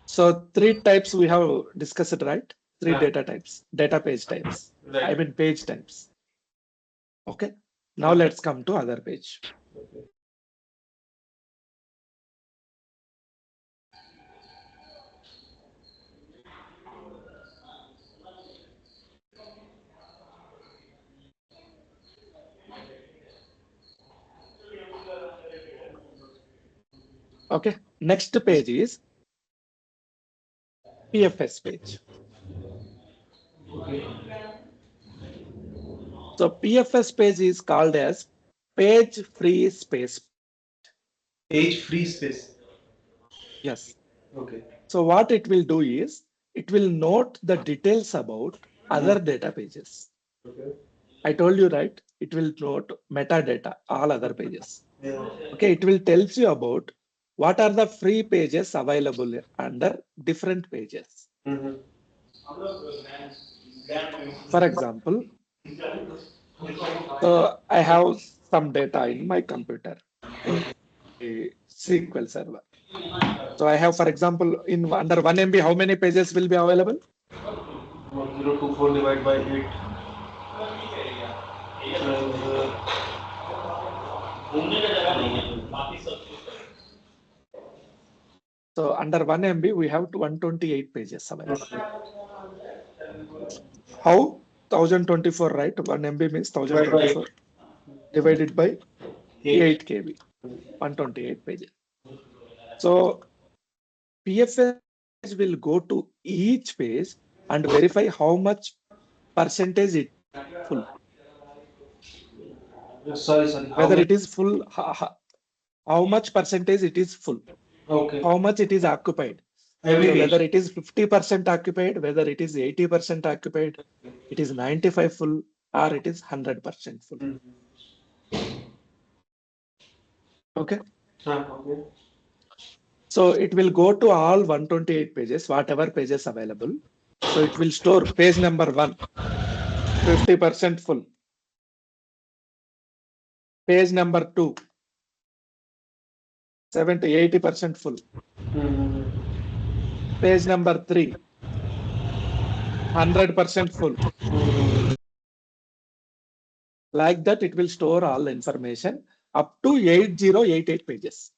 So 3 types we have discussed, right? 3 Yeah. data types, data page types. Right. I mean page types. Okay. Now let's come to other page. Okay. Okay. Next page is PFS page. Okay. So PFS page is called as page free space. Page free space. Yes. Okay. So what it will do is it will note the details about other data pages. Okay. I told you, right? It will note metadata, all other pages. Yeah. Okay. It will tells you about what are the free pages available under different pages. Mm-hmm. For example, so I have some data in my computer in a SQL server. So I have, for example, in under 1 MB, how many pages will be available? 1024 divided by 8. So under 1 MB, we have 128 pages available. How? 1024, right? 1 MB means 1024 divided by 8 KB, 128 pages. So PFS will go to each page and verify how much percentage it is full. Sorry. How Whether many? it is full, how much percentage it is full, Okay. how much it is occupied. Every So page. whether it is 50% occupied, whether it is 80% occupied, it is 95 full, or it is 100% full. Okay. Okay. So it will go to all 128 pages, whatever pages available. So it will store page number 1, 50% full. Page number 2, 70, 80% full. Page number 3, 100% full. Like that, it will store all information up to 8088 pages.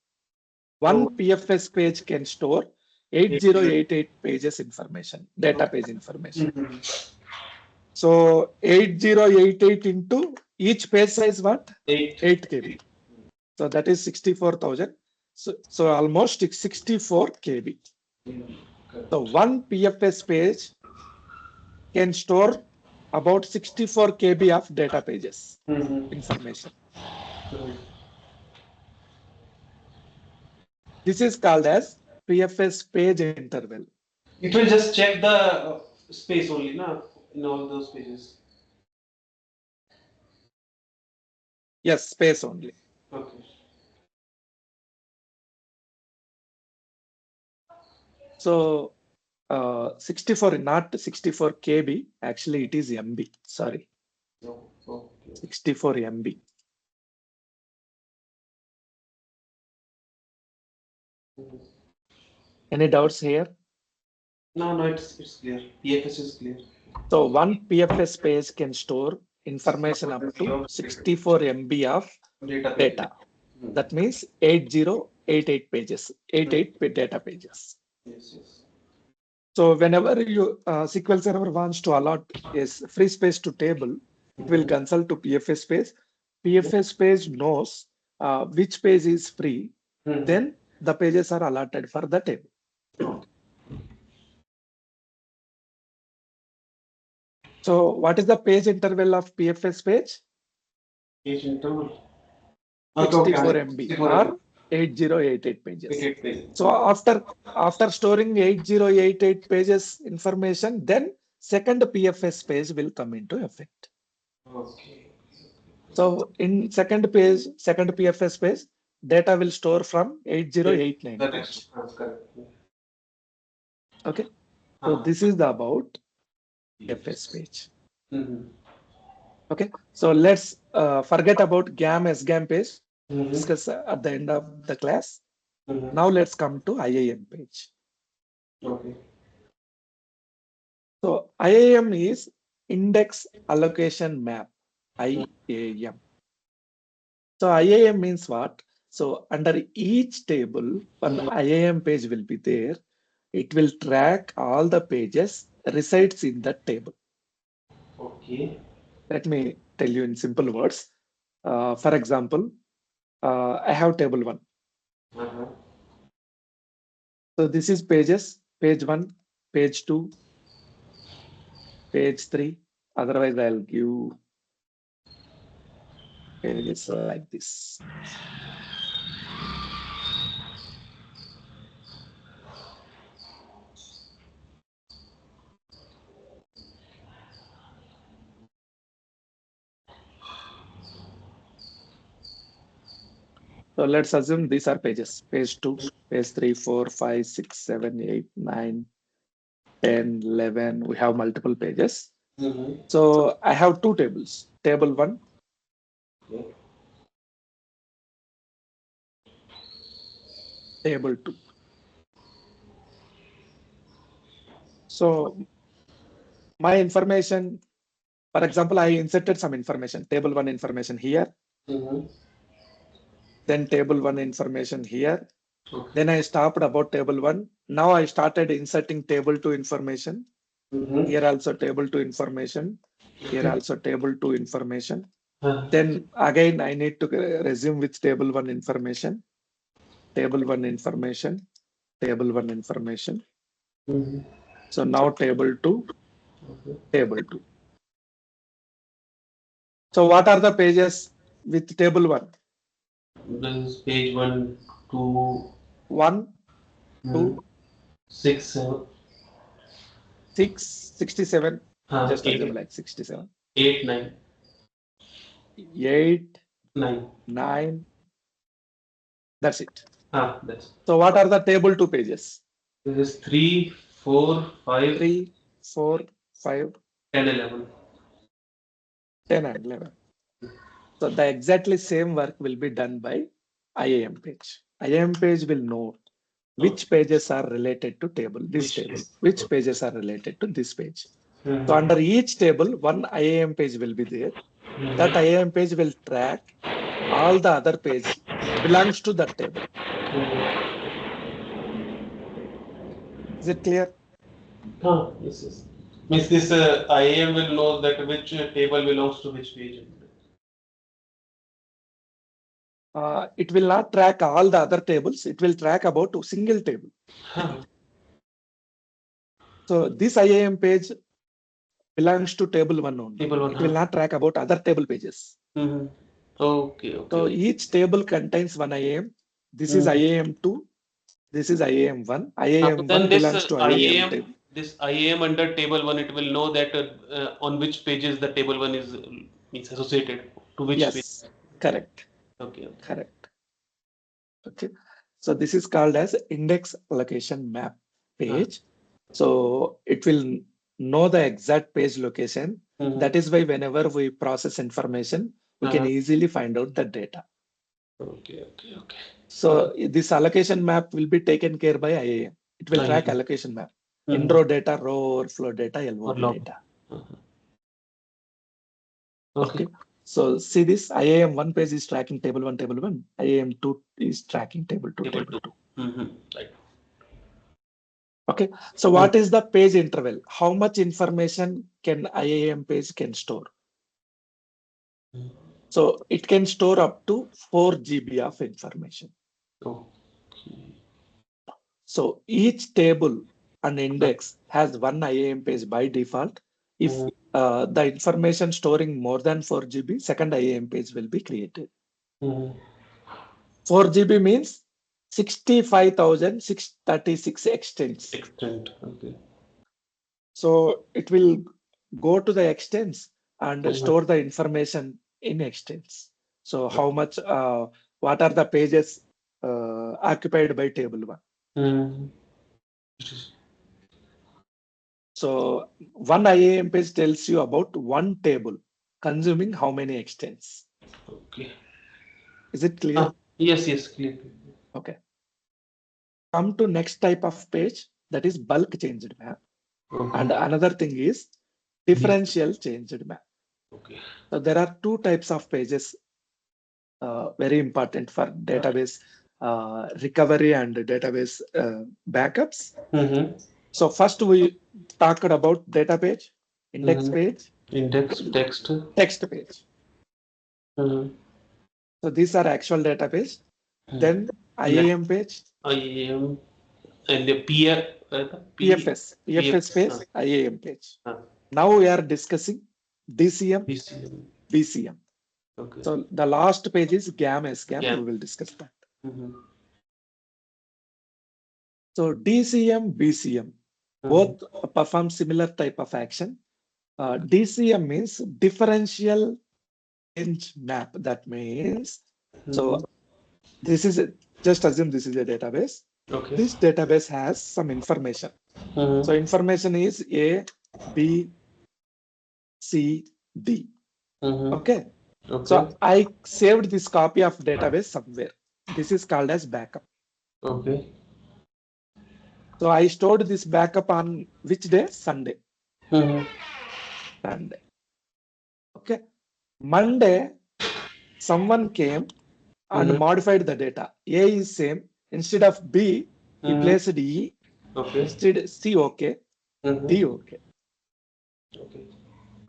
One PFS page can store 8088 pages information, data page information. So 8088 into each page size what? 8. 8 KB. So that is 64,000. So almost 64 KB. So one PFS page can store about 64 KB of data pages information. This is called as PFS page interval. It will just check the space only, na, in all those pages. Yes, space only. Okay. So 64, not 64 KB, actually it is MB, sorry, Okay. 64 MB. Any doubts here? No, it's clear. PFS is clear. So one PFS page can store information up to 64 MB of data. That means 8088 pages, 88 data pages. Yes. So whenever you SQL Server wants to allot a free space to table, it will consult to PFS page. PFS page knows which page is free. Then the pages are allotted for the table. So what is the page interval of PFS page? Page interval. 64 MB or 8088 pages. So after storing 8088 pages information, then second PFS page will come into effect. Okay. So in second PFS page, data will store from 8089 The page. next, that's correct. Okay. So this is the about PFS page. Mm-hmm. Okay. So let's forget about GAM SGAM page. Mm-hmm. Discuss at the end of the class. Mm-hmm. Now let's come to IAM page. Okay. So IAM is index allocation map. IAM. So IAM means what? So under each table, one IAM page will be there. It will track all the pages resides in that table. Okay. Let me tell you in simple words. For example, I have table 1. Uh-huh. So this is pages, page 1, page 2, page 3. Otherwise, I'll give pages like this. So let's assume these are pages. Page 2, page 3, 4, 5, 6, 7, 8, 9, 10, 11. We have multiple pages. Mm-hmm. So I have two tables. Table 1, Okay. table 2. So my information, for example, I inserted some information, table 1 information here, Mm-hmm. then table 1 information here. Okay. Then I stopped about table 1. Now I started inserting table 2 information. Mm-hmm. Here also table 2 information. Here Okay. also table 2 information. Uh-huh. Then again, I need to resume with table 1 information, table 1 information, table 1 information. Mm-hmm. So now table 2, Okay. table 2. So what are the pages with table 1? This is page 1, 2, 1, 2, 6, 7, 6, 67. Just assume 8, like 67. 8, 9, 8, 9. 9. That's it. That's So what are the table 2 pages? this is 3, 4, 5, 3, 4, 5, 10, 11. 10 and 11. So the exactly same work will be done by IAM page. IAM page will know which pages are related to table, this Which table, is which pages are related to this page. So Mhm. under each table, one IAM page will be there. That Mhm. IAM page will track all the other page belongs to that table. Mhm. Is it clear? Yes, yes. Means this IAM will know that which table belongs to which page. It will not track all the other tables. It will track about a single table. Huh. So this IAM page belongs to table 1 only. Table 1. It will not track about other table pages. Mhm. Okay, okay. So Okay. each table contains one IAM. This is Mhm. IAM 2. This is IAM 1. So IAM then 1 this belongs to IAM table. this IAM under table 1, it will know that on which pages the table 1 is associated to which page. Yes, correct, Okay, okay. correct. Okay. So this is called as index allocation map page. So it will know the exact page location. Mhm. That is why whenever we process information, we can easily find out the data. Okay, okay, okay. So this allocation map will be taken care by IAM. It will track IAM. allocation map. Mhm. In-row data, row overflow data, LOB Log. data. Okay. Okay. So see this IAM 1 page is tracking table 1, table 1. IAM 2 is tracking table 2, Table table 2. Right. Okay. So what is the page interval? How much information can IAM page can store? So it can store up to 4 GB of information. Okay. So each table and index has one IAM page by default. If the information storing more than 4 GB, second IAM page will be created. 4 GB means 65,636 extents. Extent. Okay. So it will go to the extents and store the information in extents. So how much, what are the pages occupied by table 1? Mm. So one IAM page tells you about one table consuming how many extents. Okay. Is it clear? Yes, yes, clear. Okay. Come to next type of page, that is bulk changed map. Okay. And another thing is differential changed map. Okay. So there are two types of pages very important for database recovery and database backups. Mm-hmm. So first we talked about data page, index Mm-hmm. page, Index, text. text page. Mm-hmm. So these are actual database. Then Net IAM page, IAM and the PF, PFS PFS. page, IAM page. Uh, Now we are discussing DCM, BCM. BCM. Okay. So the last page is GAM, SGAM. Yeah. We will discuss that. Mm-hmm. So DCM, BCM, both perform similar type of action. DCM means differential change map. That means, so this is just assume this is a database. Okay. This database has some information. So information is A, B, C, D. Okay. So I saved this copy of database somewhere. This is called as backup. Okay. So I stored this backup on which day? Sunday. Sunday. Okay. Monday, someone came and modified the data. A is same. Instead of B, he placed E. Okay. Instead C, okay. D, okay. Okay.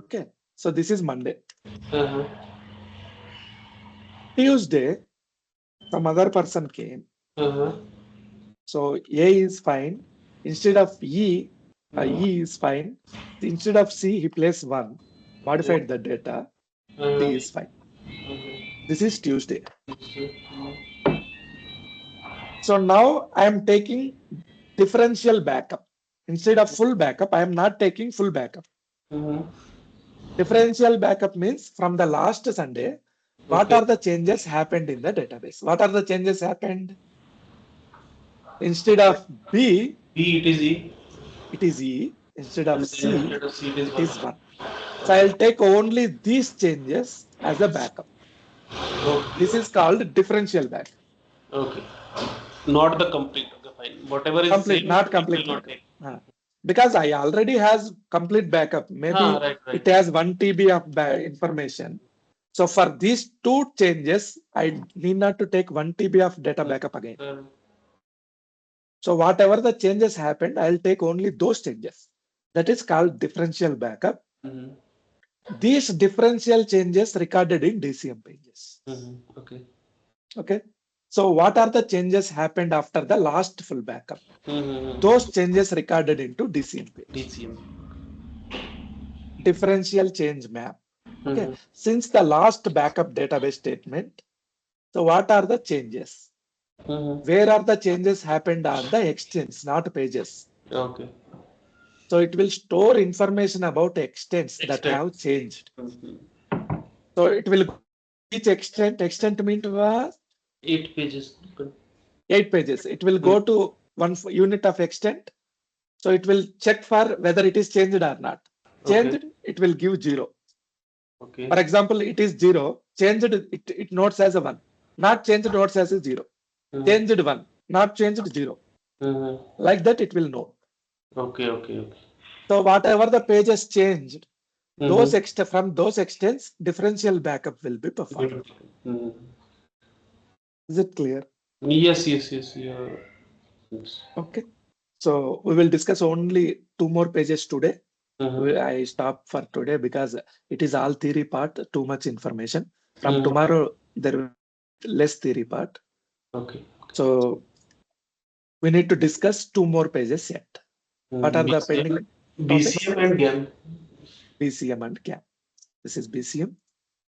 Okay. So this is Monday. Uh-huh. Tuesday, some other person came. Uh-huh. So A is fine. Instead of E, E is fine. Instead of C, he placed 1. Modified the data. D is fine. This is Tuesday. So now I am taking differential backup. Instead of full backup, I am not taking full backup. Differential backup means from the last Sunday, what are the changes happened in the database? What are the changes happened? Instead of B, B, it is E. it is E. Instead of And then C, instead of C, it is it is 1. 1. So I'll take only these changes as a backup. Okay. This is called differential backup. Okay. Not the complete. Okay, fine. Whatever is Complete, same, not it complete will not backup. take. Because I already has complete backup. Maybe Right. it has 1 TB of information. So for these two changes, I need not to take 1 TB of data backup again. So whatever the changes happened, I'll take only those changes. That is called differential backup. These differential changes recorded in DCM pages. Okay. Okay. So what are the changes happened after the last full backup? Those changes recorded into DCM page. DCM. Differential change map. Okay. Since the last backup database statement, so what are the changes? Where are the changes happened on the extents, not pages? Okay. So it will store information about extents that have changed. So it will each extent means 8 pages. 8 pages. It will go to one unit of extent. So it will check for whether it is changed or not. Changed, it will give 0. Okay. For example, it is 0. Changed, it notes as a 1. Not changed, notes as a 0. Changed 1. Not changed, 0. Like that, it will know. Okay. So whatever the pages changed, those from those extents, differential backup will be performed. Is it clear? Yes. Yeah. Okay. So we will discuss only 2 more pages today. I stop for today because it is all theory part, too much information. From tomorrow, there will be less theory part. Okay. So we need to discuss 2 more pages yet. What are the pending topics? BCM and GAM. BCM and GAM. This is BCM.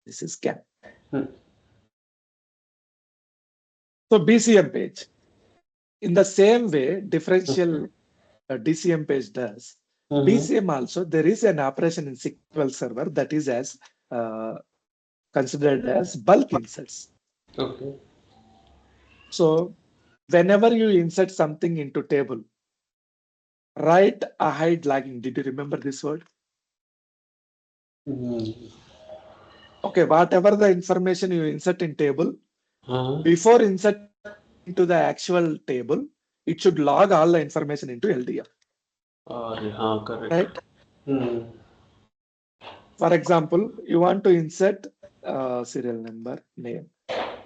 This is GAM. So BCM page. In the same way, differential DCM page does. BCM also, there is an operation in SQL Server that is as considered as bulk inserts. Okay. So whenever you insert something into table, write a hide lagging. Did you remember this word? Mm. Okay, whatever the information you insert in table, before inserting into the actual table, it should log all the information into LDF. Correct. Right? Mm. For example, you want to insert serial number, name.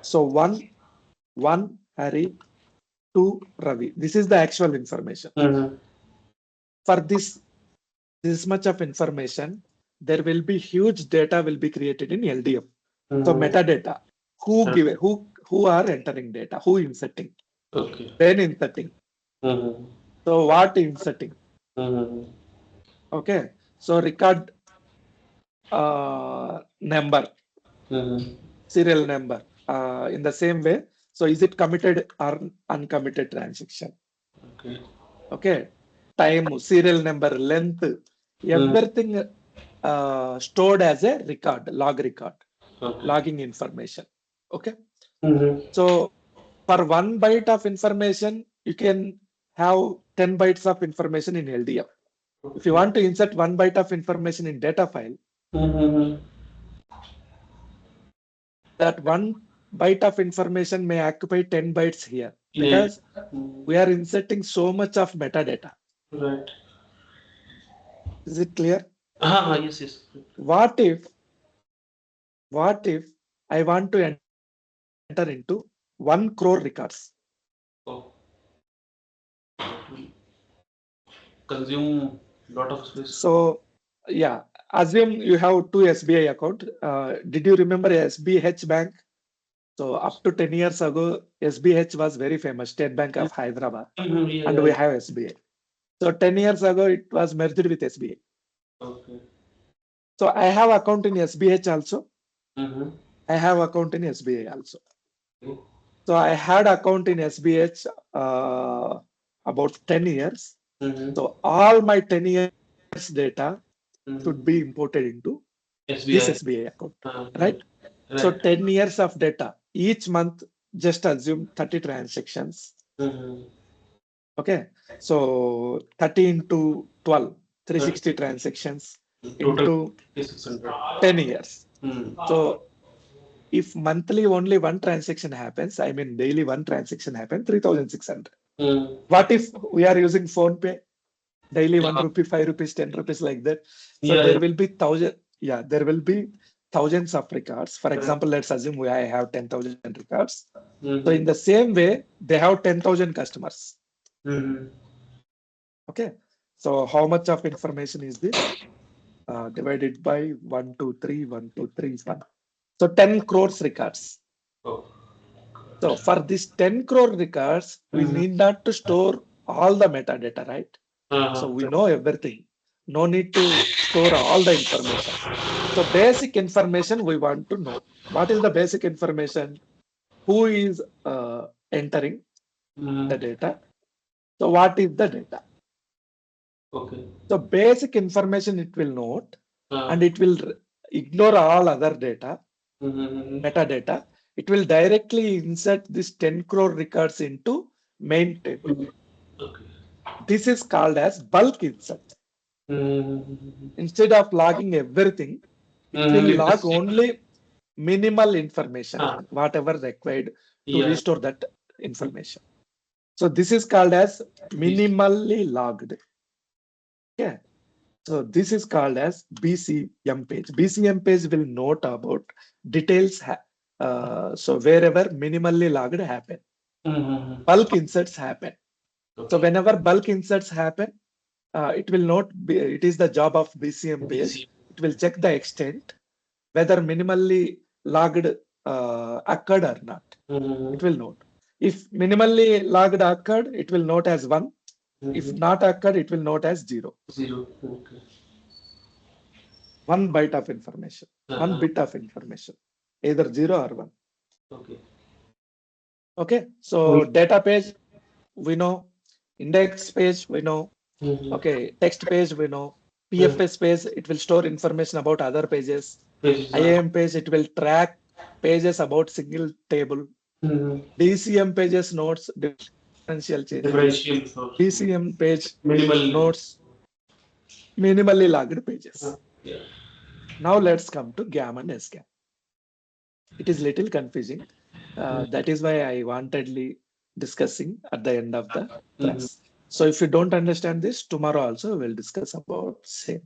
So one Harry, two Ravi. This is the actual information. For this much of information, there will be huge data will be created in LDF. So metadata, who are entering data, who inserting, Okay. when inserting. So what inserting? Okay. So record number, serial number. In the same way, so is it committed or uncommitted transaction? Okay. Okay. Time, serial number, length, everything stored as a record, log record, Okay. logging information. Okay. Mm-hmm. So for 1 byte of information, you can have 10 bytes of information in LDF. If you want to insert 1 byte of information in data file, that 1 byte of information may occupy 10 bytes here because we are inserting so much of metadata. Right. Is it clear? Yes, yes. What if I want to enter into 1 crore records? Oh. Consume lot of space. So yeah, assume you have 2 SBI account. Did you remember SBH Bank? So up to 10 years ago, SBH was very famous, State Bank of Hyderabad, and we have SBI. So 10 years ago, it was merged with SBI. Okay. So I have account in SBH also. Mm-hmm. I have account in SBI also. Okay. So I had account in SBH about 10 years. Mm-hmm. So all my 10 years data should be imported into this SBI account, right? So 10 years of data, each month, just assume 30 transactions. Okay, so 30 into 12, 360 transactions into 10 years. So if monthly only one transaction happens, I mean daily one transaction happens, 3,600. What if we are using PhonePe? Daily 1 rupee, 5 rupees, 10 rupees like that. So there will be there will be thousands of records. For example, let's assume I have 10,000 records. So in the same way, they have 10,000 customers. Okay. So how much of information is this? Divided by 1, 2, 3, 1, 2, 3, 1. So 10 crores records. So for this 10 crore records, we need not to store all the metadata, right? So we know everything. No need to store all the information. So basic information we want to know. What is the basic information? Who is entering the data? So what is the data? Okay. So basic information it will note and it will ignore all other data, metadata. It will directly insert this 10 crore records into main table. Okay. This is called as bulk insert. Instead of logging everything, it will log only minimal information, whatever required to restore that information. So this is called as minimally logged. Okay. So this is called as BCM page. BCM page will note about details. So wherever minimally logged happen, bulk inserts happen. So whenever bulk inserts happen, it will not be, it is the job of BCM page. It will check the extent, whether minimally logged occurred or not. It will note. If minimally logged occurred, it will note as 1. If not occurred, it will note as 0. 0. Okay. 1 byte of information, 1 bit of information, either 0 or 1. Okay. Okay. So data page, we know. Index page, we know. Okay. Text page, we know. PFS page, it will store information about other pages. pages. IAM page, it will track pages about single table. DCM pages notes differential changes. Differential source. DCM page Minimal. notes minimally logged pages. Yeah. Now let's come to GAM and SGAM. It is little confusing. That is why I wantedly discussing at the end of the class. So if you don't understand this, tomorrow also we'll discuss about same.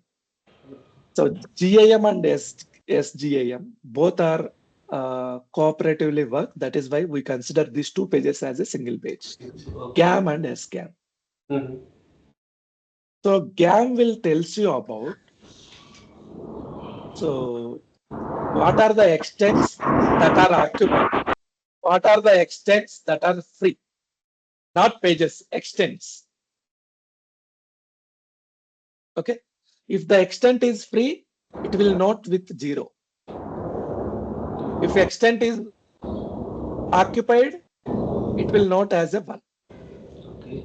So GAM and SGAM both are cooperatively work. That is why we consider these two pages as a single page. GAM and SGAM. So GAM will tells you about. So what are the extents that are occupied? What are the extents that are free? Not pages, extents. Okay. If the extent is free, it will note with 0. If extent is occupied, it will note as a 1. Okay.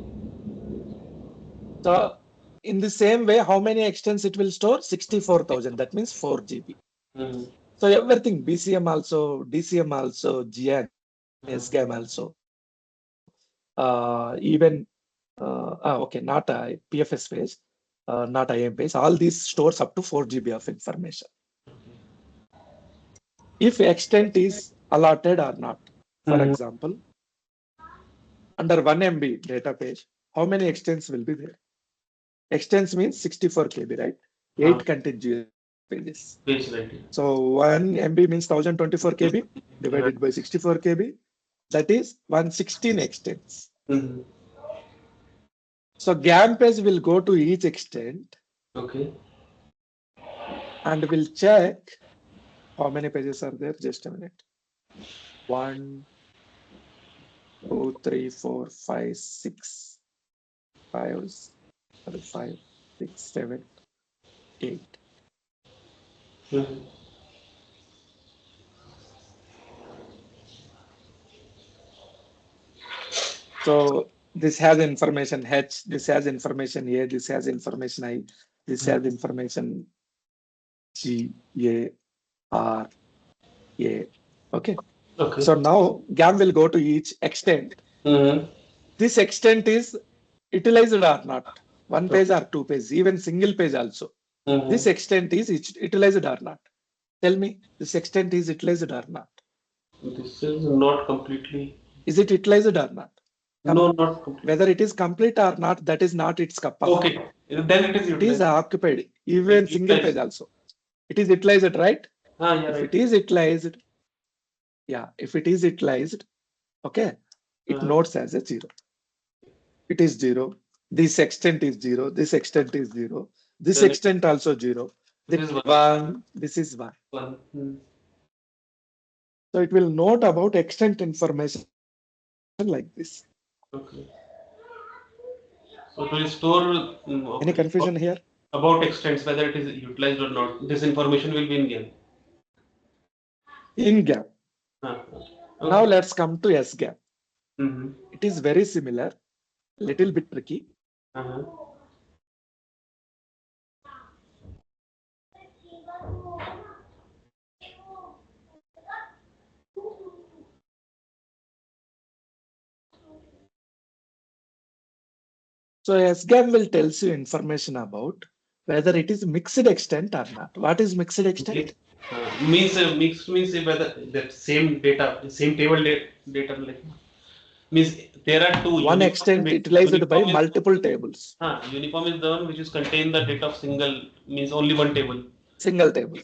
So in the same way, how many extents it will store? 64,000. That means 4 GB. So everything, BCM also, DCM also, GM, SGAM also. Even okay, not a PFS page, not IAM page. All these stores up to 4 GB of information. If extent is allotted or not. For example, under 1 MB data page, how many extents will be there? Extents means 64 KB, right? 8 contiguous pages. So 1 MB means 1024 KB divided by 64 KB. That is 116 extents. So GAM page will go to each extent. Okay. And we'll check how many pages are there. Just a minute. 1, 2, 3, 4, 5, 6, 5, 5, 6, 7, 8. So this has information H, this has information A, this has information I, this has information G, A, R, A. Okay. Okay. So now GAM will go to each extent. This extent is utilized or not. 1 page or 2 pages, even single page also. This extent is utilized or not. Tell me, this extent is utilized or not? This is not completely. Is it utilized or not? No, not completely. Whether it is complete or not, that is not its cup of. Okay, then it is utilized. It is occupied, even single page also. It is utilized, right? Yeah, if right. it is utilized, yeah, if it is utilized, okay, it notes as a 0. It is 0. This extent is 0. This extent is 0. This Then extent also 0. This This is 1. This is 1. 1. So it will note about extent information like this. Okay. So it will store. Okay. Any confusion here? About extents, whether it is utilized or not. This information will be in GAM. In GAM. Okay. Now let's come to SGAM. It is very similar, little bit tricky. So SGAM will tells you information about whether it is mixed extent or not. What is mixed extent? Mixed means whether that same data, same table data like means there are two. One extent utilized by multiple tables. Uniform is the one which is contain the data of single, means only one table. Single table.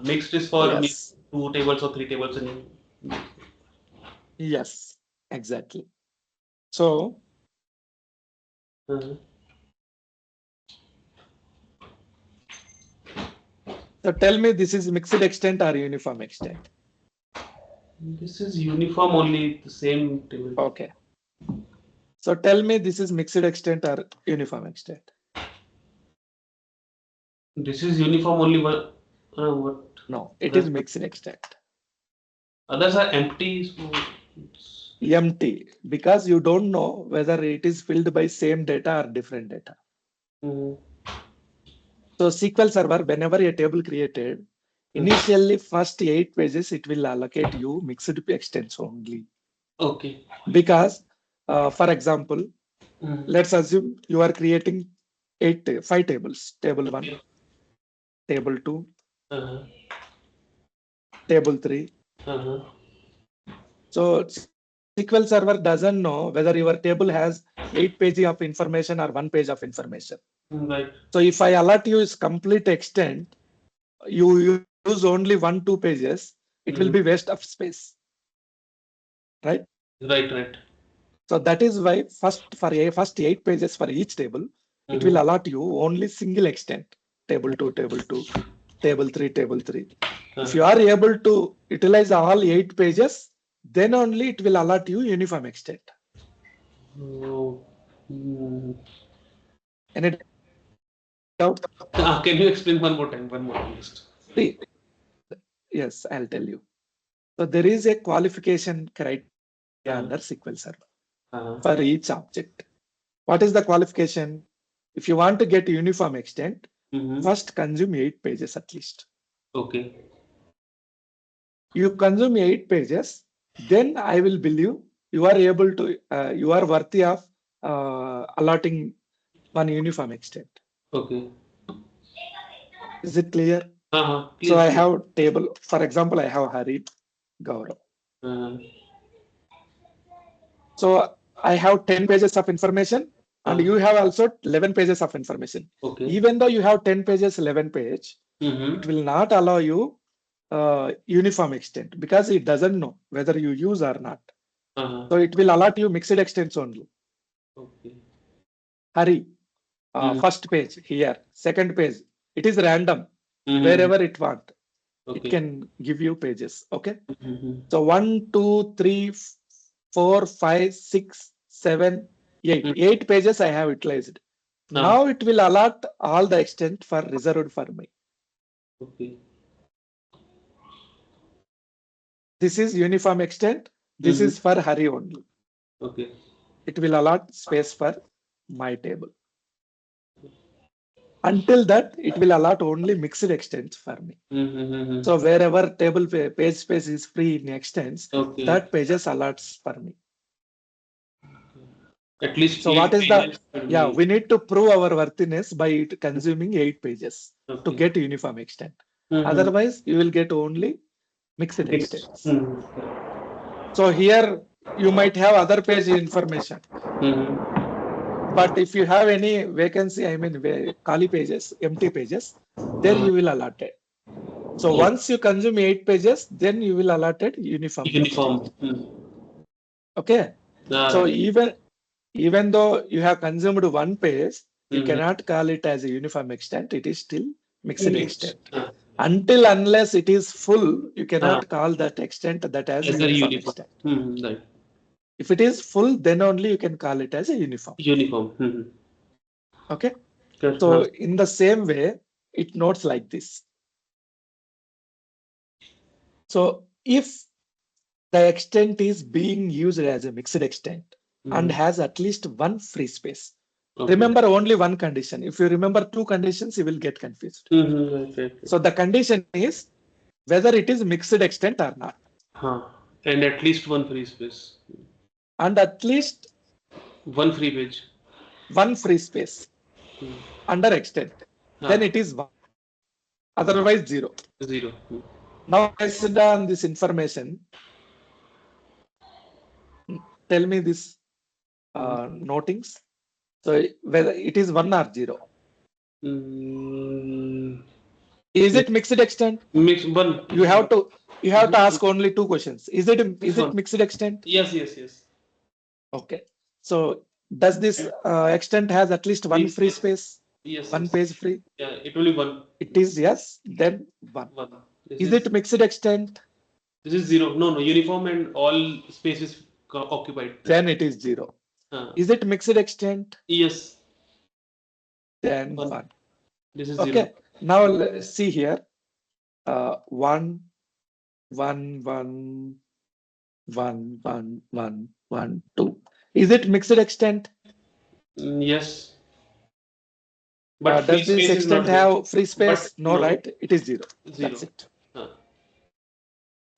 Mixed is for Yes. 2 tables or 3 tables. Yes, exactly. So so tell me, this is mixed extent or uniform extent? This is uniform, only the same table. Okay. So tell me, this is mixed extent or uniform extent? This is uniform, only one. What? No, it is mixed extent. Others are empty. So empty, because you don't know whether it is filled by same data or different data. So SQL Server, whenever a table created, Initially, first 8 pages, it will allocate you mixed extents only. Okay. Because, for example, Mm. let's assume you are creating 5 tables. Table 1, Okay. table 2, Uh-huh. table 3. Uh-huh. So SQL Server doesn't know whether your table has 8 pages of information or 1 page of information. Right. So if I allot you is complete extent, you use only 1-2 pages, it will be waste of space, right? Right, right. So that is why first 8 pages for each table, it will allot you only single extent, table 2, table 2, table 3, table 3. If you are able to utilize all 8 pages, then only it will allot you uniform extent. Oh. Mm. Any doubt? Can you explain one more time? One more time, just. See, yes, I'll tell you. So there is a qualification criteria under SQL Server for each object. What is the qualification? If you want to get uniform extent, first consume 8 pages at least. Okay. You consume 8 pages, then I will believe you are able to, you are worthy of allotting one uniform extent. Okay. Is it clear? Uh-huh. So I Clear. have table, for example, I have Hari, Gaurav. So I have 10 pages of information and you have also 11 pages of information. Okay. Even though you have 10 pages, 11 page, it will not allow you uniform extent because it doesn't know whether you use or not. So it will allot you mixed extents only. Okay. Hari, first page here, second page, it is random wherever it want. It can give you pages. Okay. So 1, 2, 3, 4, 5, 6, 7, 8. 8 pages I have utilized. Now it will allot all the extent for reserved for me. Okay. This is uniform extent. This is for Hari only. Okay. It will allot space for my table. Until that, it will allot only mixed extents for me. So wherever table page space is free in extents, that pages allots for me. At least so what is the we need to prove our worthiness by consuming 8 pages to get uniform extent. Otherwise, you will get only mixed extents. So here you might have other page information. But if you have any vacancy, I mean Kali pages, empty pages, then you will allot it. So once you consume 8 pages, then you will allot it uniform. Okay. So even though you have consumed 1 page, you cannot call it as a uniform extent. It is still mixed extent. Unless it is full, you cannot call that extent that as a uniform extent. Right. If it is full, then only you can call it as a uniform. Okay. So in the same way, it notes like this. So if the extent is being used as a mixed extent and has at least one free space. Remember only one condition. If you remember 2 conditions, you will get confused. So the condition is whether it is mixed extent or not. And at least one free space. And at least one free page. One free space under extent. Then it is 1. Otherwise 0. 0. Now based on this information, tell me this notings. So whether it is 1 or 0. Is it mixed extent? Mix 1. You have to ask only 2 questions. Is it mixed extent? Yes. Okay. So does this extent has at least one free space? Yes. One page free? Yeah, it will be 1. It is yes, then 1. Is it mixed extent? This is 0. No, uniform and all spaces occupied. Then it is 0. Is it mixed extent? Yes. Then 1. This is okay. 0. Now let's see here. 1, 1, 1, 1, 1, 1, 1, 2. Is it mixed extent? Yes. But does this extent have free space? No, no. right? It is 0. 0. That's it.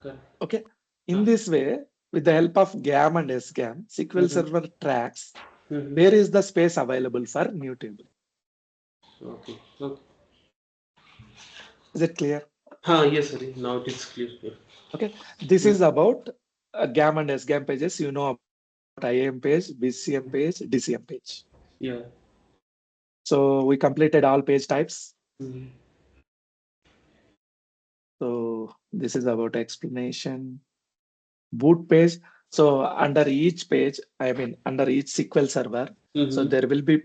Correct. Okay. In this way, with the help of GAM and SGAM, SQL Mhm. Server tracks Mhm. where is the space available for new table. Okay. Okay. Is it clear? Yes, sir. Now it is clear. Yeah. Okay. This Mm. is about GAM and SGAM pages. You know about IAM page, BCM page, DCM page. Yeah. So we completed all page types. Mhm. So this is about explanation. Boot page. So under each page, I mean under each SQL server, so Mhm. there will be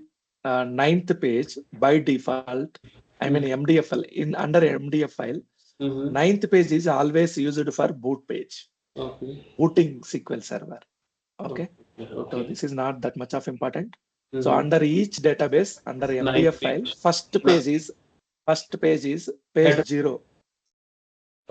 ninth page by default. I mean Mhm. MDF in under MDF file. Mhm. Ninth page is always used for boot page, Okay. booting SQL server. Okay. Okay. Yeah, So okay. this is not that much of important. So Mhm. under each database, under MDF Ninth file, page. first page is page Head. 0.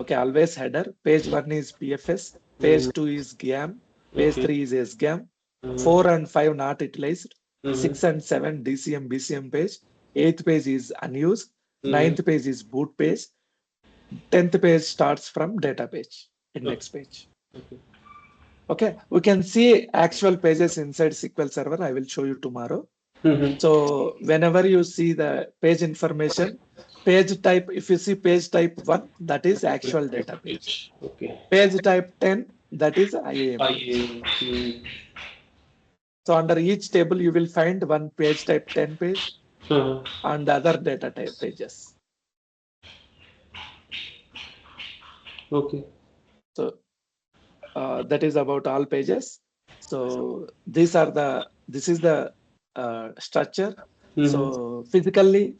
Okay, always header. Page 1 is PFS, Mhm. page 2 is GAM, page Okay. 3 is SGAM, Mhm. 4 and 5 not utilized, Mhm. 6 and 7 DCM, BCM page, 8th page is unused, Mhm. ninth page is boot page, 10th page starts from data page, Okay. index page. Okay. Okay, we can see actual pages inside SQL Server. I will show you tomorrow. Mhm. So whenever you see the page information, page type, if you see page type 1, that is actual data page. Page. Okay. Page type 10, that is IAM page. Mhm. So under each table, you will find one page type 10 page Uh-huh. and other data type pages. Okay. So that is about all pages. So this is the structure. Mhm. So physically,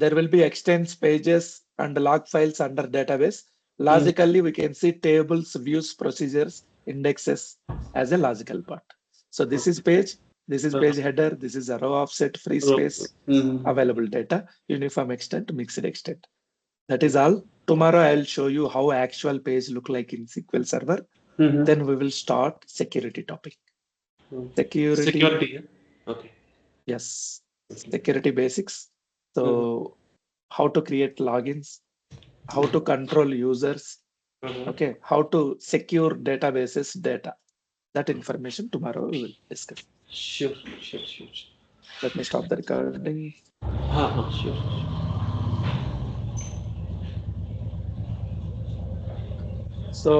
there will be extents pages and log files under database. Mhm. Logically, we can see tables, views, procedures, indexes as a logical part. So this is page header, this is a row offset, free space, Mhm. available data, uniform extent, mixed extent. That is all. Tomorrow I'll show you how actual page look like in SQL Server. Mhm. Then we will start security topic. Security, Security. Yeah? Okay. yes, Okay. security basics. Mhm. So how to create logins, how to control users, Uh-huh. okay, how to secure databases data. That information tomorrow we will discuss. Sure. Sure. Sure. Sure. Let me stop the recording. Sure. So